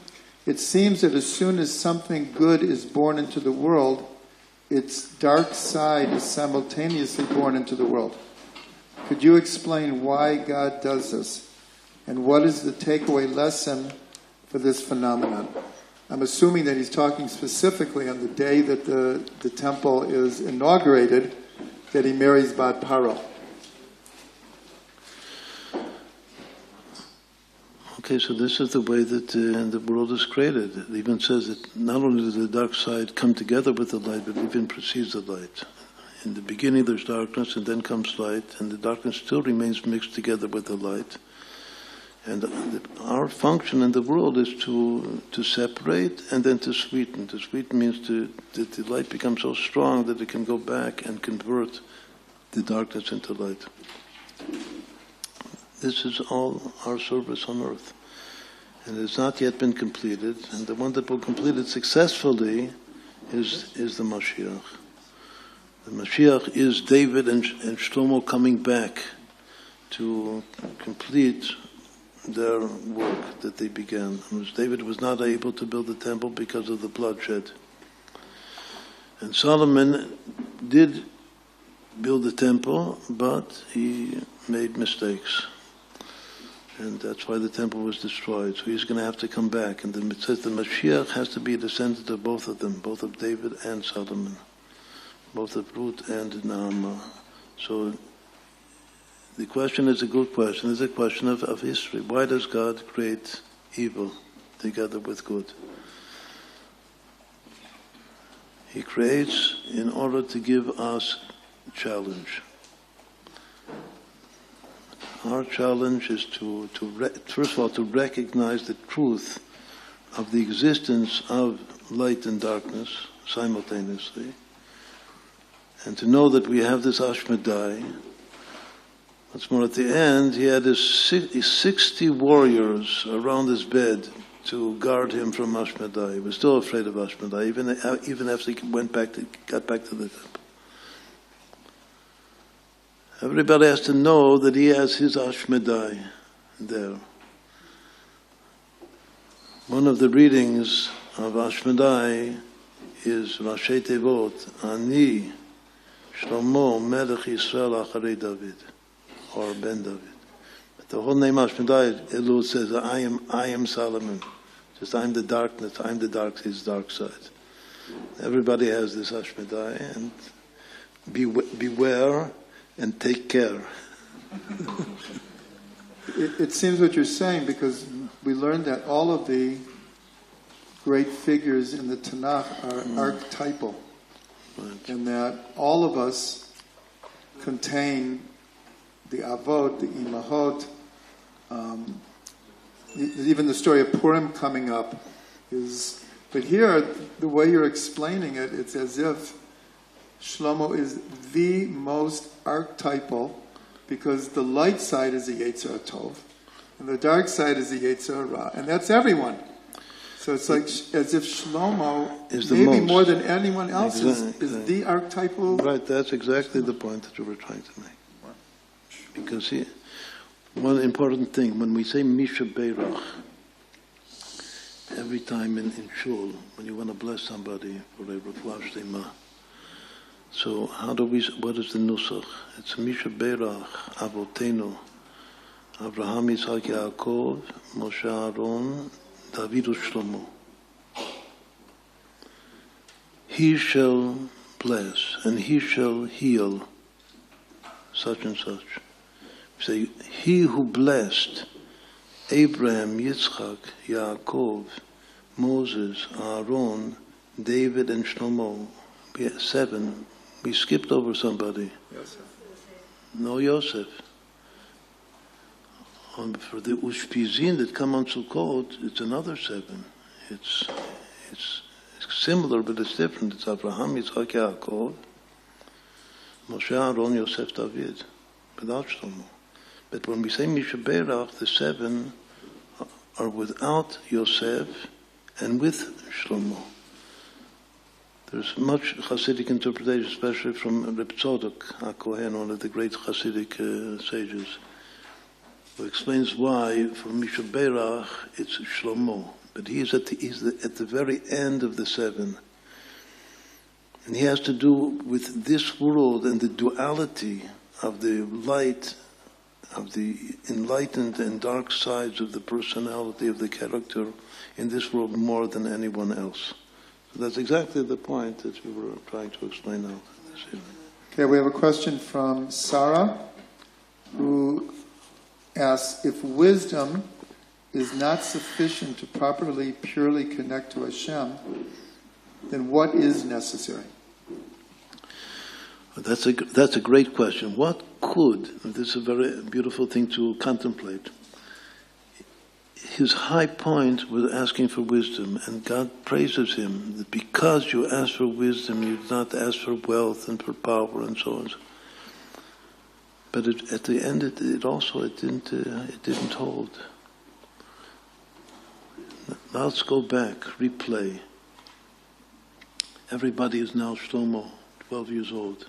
It seems that as soon as something good is born into the world, its dark side is simultaneously born into the world. Could you explain why God does this? And what is the takeaway lesson for this phenomenon? I'm assuming that he's talking specifically on the day that the temple is inaugurated, that he marries Bat Paro. Okay, so this is the way that the world is created. It even says that not only does the dark side come together with the light, but it even precedes the light. In the beginning there's darkness, and then comes light, and the darkness still remains mixed together with the light. And our function in the world is to separate and then to sweeten. To sweeten means that the light becomes so strong that it can go back and convert the darkness into light. This is all our service on earth. And it has not yet been completed. And the one that will complete it successfully is the Mashiach. The Mashiach is David and Shlomo coming back to complete their work that they began. David was not able to build the temple because of the bloodshed. And Solomon did build the temple, but he made mistakes. And that's why the temple was destroyed. So he's going to have to come back. And it says the Mashiach has to be a descendant of both of them, both of David and Solomon, both of Ruth and Naamah. So the question is a good question. It's a question of history. Why does God create evil together with good? He creates in order to give us challenge. Our challenge is first of all, to recognize the truth of the existence of light and darkness simultaneously, and to know that we have this Ashmedai. What's more, at the end, he had his 60 warriors around his bed to guard him from Ashmedai. He was still afraid of Ashmedai, even after he got back to the temple. Everybody has to know that he has his Ashmedai there. One of the readings of Ashmedai is Rashi Tevot, Ani Shlomo Melech Yisrael Acharei David, or Ben David. But the whole name Ashmedai, Elul says, I am Solomon. Just I'm the darkness, I'm the his dark side. Everybody has this Ashmedai, and beware and take care. It seems what you're saying, because we learned that all of the great figures in the Tanakh are archetypal, Right. and that all of us contain the Avot, the Imahot. Even the story of Purim coming up is. But here, the way you're explaining it, it's as if Shlomo is the most archetypal, because the light side is the Yetzer Tov, and the dark side is the Yetzer Ra, and that's everyone. So it's like as if Shlomo, Is the maybe most. more than anyone else, Exactly. is the archetypal. Right, that's exactly the point that you were trying to make. Because one important thing, when we say Misha Beirach, every time in Shul, when you want to bless somebody for a Refuah Shlema, so what is the Nusach? It's Misha Beirach, Avotenu, Abraham, Yitzhak, Yaakov, Moshe, Aaron, David, Shlomo. He shall bless, and he shall heal, such and such. Say, he who blessed Abraham, Yitzchak, Yaakov, Moses, Aaron, David, and Shlomo. We had 7. We skipped over somebody. Yosef. No Yosef. For the Ushpizin that come on Sukkot, it's another 7. It's similar, but it's different. It's Abraham, Yitzchak, Yaakov, Moshe, Aaron, Yosef, David, without Shlomo. But when we say Misha Beirach, the 7 are without Yosef and with Shlomo. There's much Hasidic interpretation, especially from Reb Tzadok HaKohen, one of the great Hasidic sages, who explains why for Misha Beirach it's Shlomo, but he's at the very end of the 7. And he has to do with this world and the duality of the light, of the enlightened and dark sides of the personality, of the character in this world more than anyone else. So that's exactly the point that we were trying to explain now this evening. Okay, we have a question from Sarah, who asks, if wisdom is not sufficient to properly, purely connect to Hashem, then what is necessary? That's a great question. What could, this is a very beautiful thing to contemplate. His high point was asking for wisdom, and God praises him that because you ask for wisdom, you did not ask for wealth and for power and so on. But at the end, it didn't hold. Now let's go back, replay. Everybody is now Shlomo, 12 years old.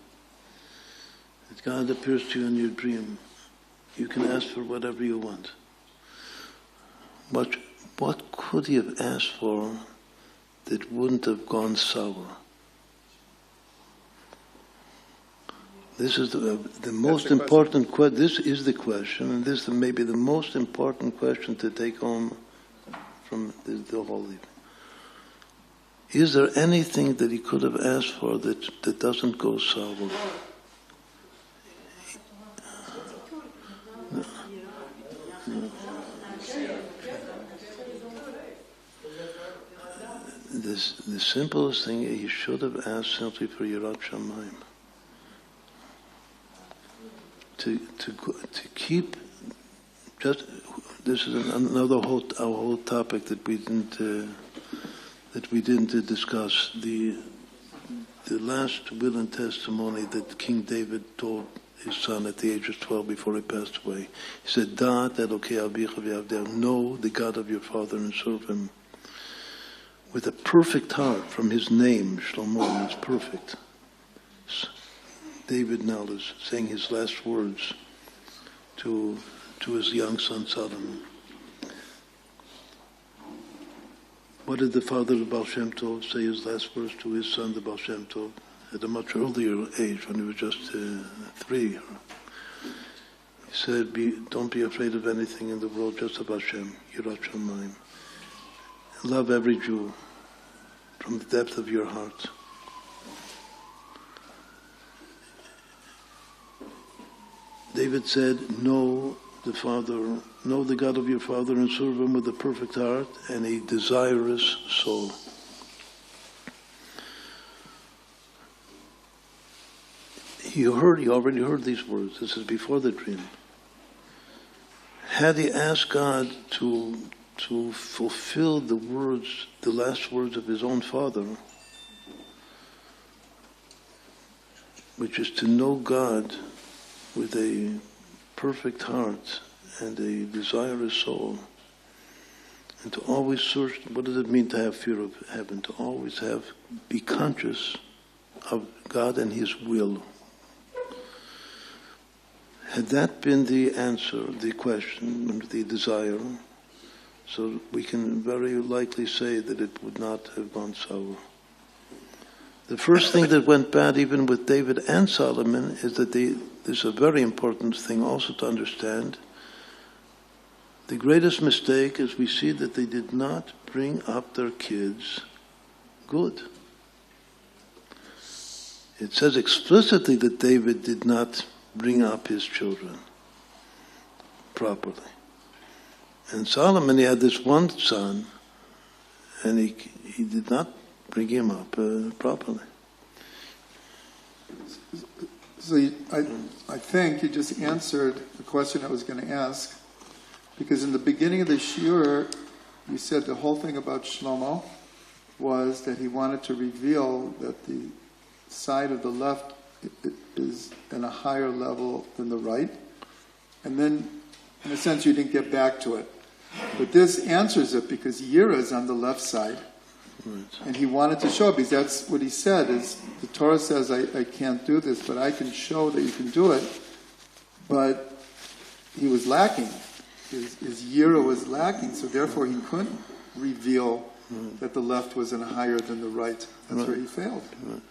That God appears to you in your dream. You can ask for whatever you want. But what could he have asked for that wouldn't have gone sour? This is the most important question. This is the question, and this may be the most important question to take home from the whole evening. Is there anything that he could have asked for that doesn't go sour? No. The simplest thing he should have asked simply for Yirat Shamayim. To keep just this is another whole topic that we didn't discuss, the last will and testimony that King David told his son at the age of 12 before he passed away. He said, "Da'at Elokei avicha v'yavdeh," know the God of your father and serve him with a perfect heart. From his name, Shlomo means perfect. David now is saying his last words to his young son Solomon. What did the father of Baal Shem Tov say his last words to his son, the Baal Shem Tov, at a much earlier age, when he was just 3? He said, don't be afraid of anything in the world, just of Hashem, Yirat Shamayim. Love every Jew from the depth of your heart. David said, know the God of your father and serve him with a perfect heart and a desirous soul. He already heard these words. This is before the dream. Had he asked God to fulfill the last words of his own father, which is to know God with a perfect heart and a desirous soul, and to always search, what does it mean to have fear of heaven? To always be conscious of God and his will. Had that been the answer, the question, the desire, so we can very likely say that it would not have gone sour. The first thing that went bad, even with David and Solomon, is that there's a very important thing also to understand. The greatest mistake is we see that they did not bring up their kids good. It says explicitly that David did not bring up his children properly. And Solomon, he had this one son, and he did not bring him up properly. So I think you just answered the question I was going to ask, because in the beginning of the shiur, you said the whole thing about Shlomo was that he wanted to reveal that the side of the left is in a higher level than the right. And then, in a sense, you didn't get back to it. But this answers it, because Yira is on the left side. Right. And he wanted to show it, because that's what he said, is the Torah says, I can't do this, but I can show that you can do it. But he was lacking. His Yira was lacking, so therefore he couldn't reveal that the left was in higher than the right. That's where he failed. Right.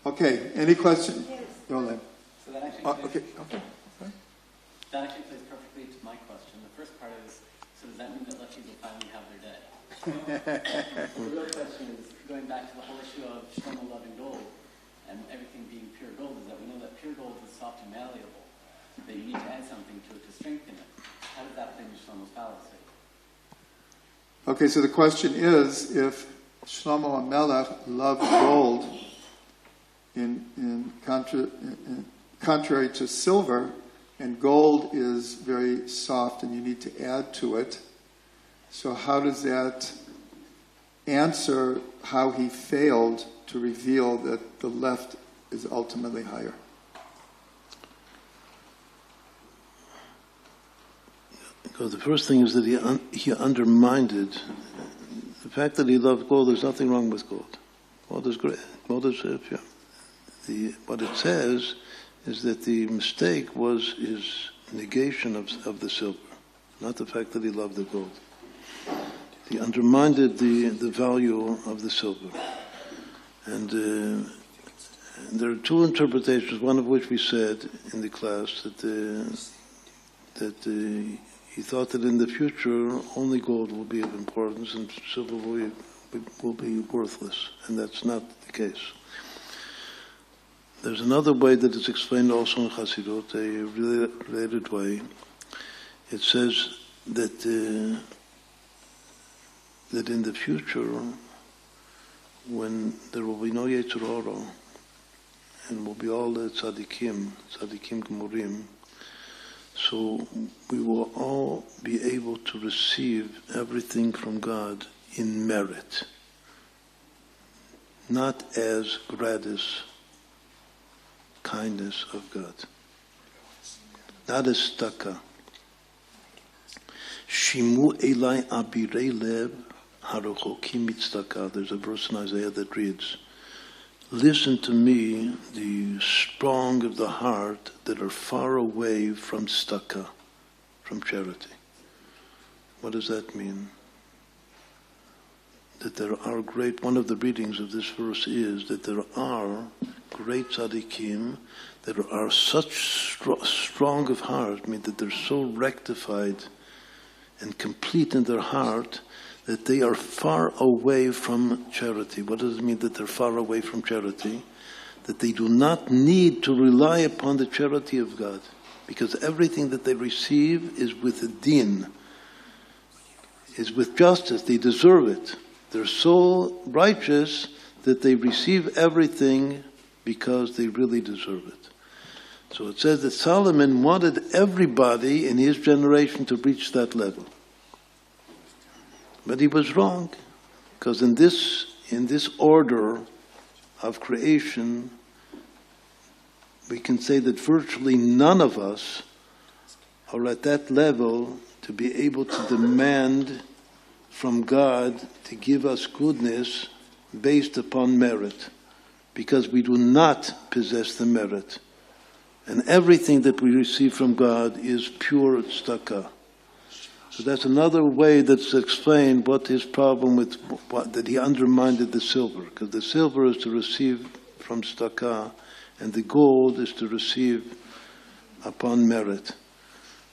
Okay, any questions? Yes. Go ahead. So that actually okay. That actually plays perfectly to my question. The first part is, so does that mean that left people finally have their day? The real question is, going back to the whole issue of Shlomo loving gold and everything being pure gold, is that we know that pure gold is soft and malleable, that you need to add something to it to strengthen it. How does that fit into Shlomo's fallacy? Okay, so the question is, if Shlomo HaMelech loved gold in contrary to silver, and gold is very soft and you need to add to it, so how does that answer how he failed to reveal that the left is ultimately higher? Because the first thing is that he undermined it. The fact that he loved gold, there's nothing wrong with gold. Gold is great. Gold is, what it says is that the mistake was his negation of the silver, not the fact that he loved the gold. He undermined the value of the silver. And there are two interpretations, one of which we said in the class, that he thought that in the future only gold will be of importance and silver will be worthless, and that's not the case. There's another way that is explained also in Chassidut, a related way. It says that that in the future, when there will be no Yetzer Hara, and will be all the tzaddikim gemurim, so we will all be able to receive everything from God in merit, not as gratis kindness of God, not as staka. Shimu elai abirei lev harochokim mitzedakah. There's a verse in Isaiah that reads, "Listen to me, the strong of the heart that are far away from tzedakah, from charity." What does that mean? That there are great, one of the readings of this verse is that there are great tzaddikim that are such strong of heart, I mean that they're so rectified and complete in their heart that they are far away from charity. What does it mean that they're far away from charity? That they do not need to rely upon the charity of God, because everything that they receive is with a din, is with justice. They deserve it. They're so righteous that they receive everything because they really deserve it. So it says that Solomon wanted everybody in his generation to reach that level. But he was wrong, because in this order of creation, we can say that virtually none of us are at that level to be able to demand from God to give us goodness based upon merit, because we do not possess the merit. And everything that we receive from God is pure tzedakah. So that's another way that's explained what his problem with, that he undermined the silver, because the silver is to receive from tzedakah, and the gold is to receive upon merit.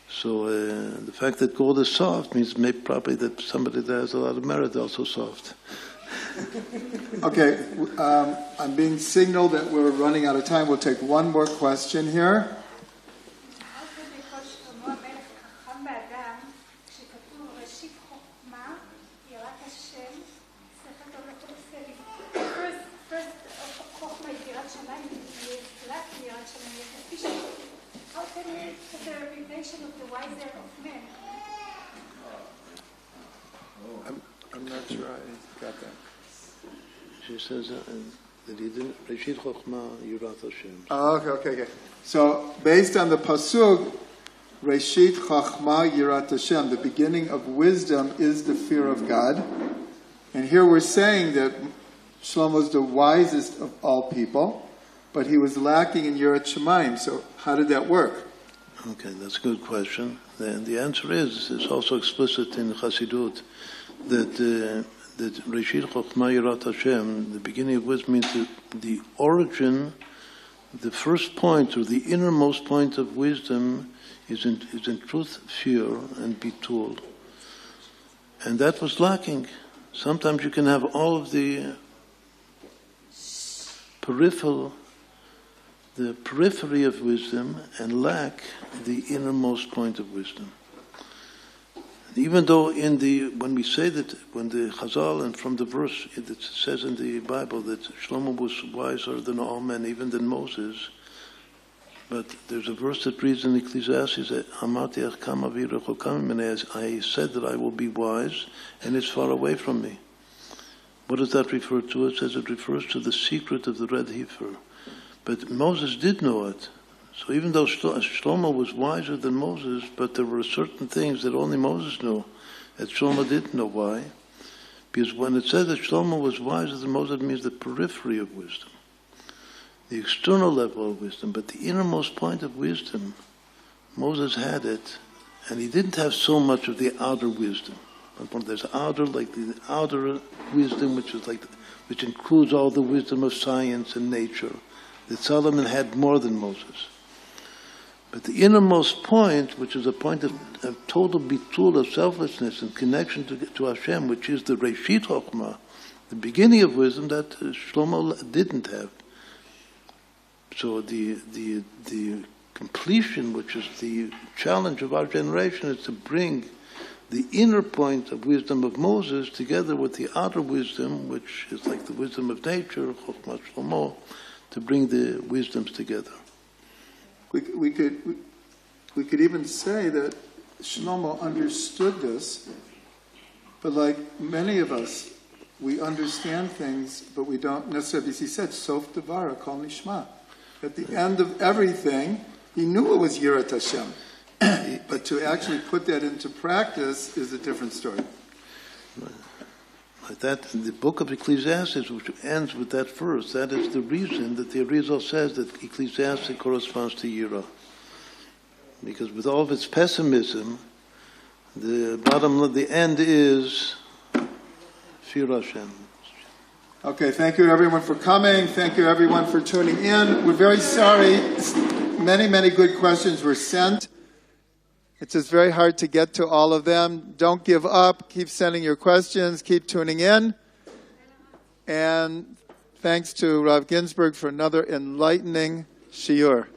So the fact that gold is soft means maybe probably that somebody that has a lot of merit is also soft. Okay, I'm being signaled that we're running out of time. We'll take one more question here. How can we put the reputation of the wiser of men? I'm not sure I got that. She says that he didn't, Reshit Chochmah Yirat Hashem. Oh, okay. So, based on the pasuk, Reshit Chochmah Yirat Hashem, the beginning of wisdom is the fear of God. And here we're saying that Shlomo is the wisest of all people, but he was lacking in Yirat Shamayim. So, how did that work? Okay, that's a good question. The answer is, it's also explicit in Chassidut, that Reshit Chochmah Yirat Hashem, the beginning of wisdom, means the origin, the first point or the innermost point of wisdom is in truth fear and bitul. And that was lacking. Sometimes you can have all of the periphery of wisdom and lack the innermost point of wisdom. Even though when we say that, when the Chazal and from the verse, it says in the Bible that Shlomo was wiser than all men, even than Moses, but there's a verse that reads in Ecclesiastes, I said that I will be wise, and it's far away from me. What does that refer to? It says it refers to the secret of the red heifer. But Moses did know it. So even though Shlomo was wiser than Moses, but there were certain things that only Moses knew, that Shlomo didn't know. Why? Because when it says that Shlomo was wiser than Moses, it means the periphery of wisdom, the external level of wisdom, but the innermost point of wisdom, Moses had it, and he didn't have so much of the outer wisdom. There's outer, like the outer wisdom, which includes all the wisdom of science and nature, that Solomon had more than Moses. But the innermost point, which is a point of total bitul, of selflessness and connection to Hashem, which is the Reshit Chokhmah, the beginning of wisdom, that Shlomo didn't have. So the completion, which is the challenge of our generation, is to bring the inner point of wisdom of Moses together with the outer wisdom, which is like the wisdom of nature, Chokhmah Shlomo, to bring the wisdoms together. We could even say that Shlomo understood this, but like many of us, we understand things, but we don't necessarily, as he said, Sof Devara Kol Nishma. At the end of everything, he knew it was Yirat Hashem. But to actually put that into practice is a different story. Like that, in the book of Ecclesiastes, which ends with that verse, that is the reason that the Arizal says that Ecclesiastes corresponds to Yira. Because with all of its pessimism, the end is Shir Hashem. Okay, thank you everyone for coming. Thank you everyone for tuning in. We're very sorry. Many, many good questions were sent. It's just very hard to get to all of them. Don't give up. Keep sending your questions. Keep tuning in. And thanks to Rav Ginsburg for another enlightening shiur.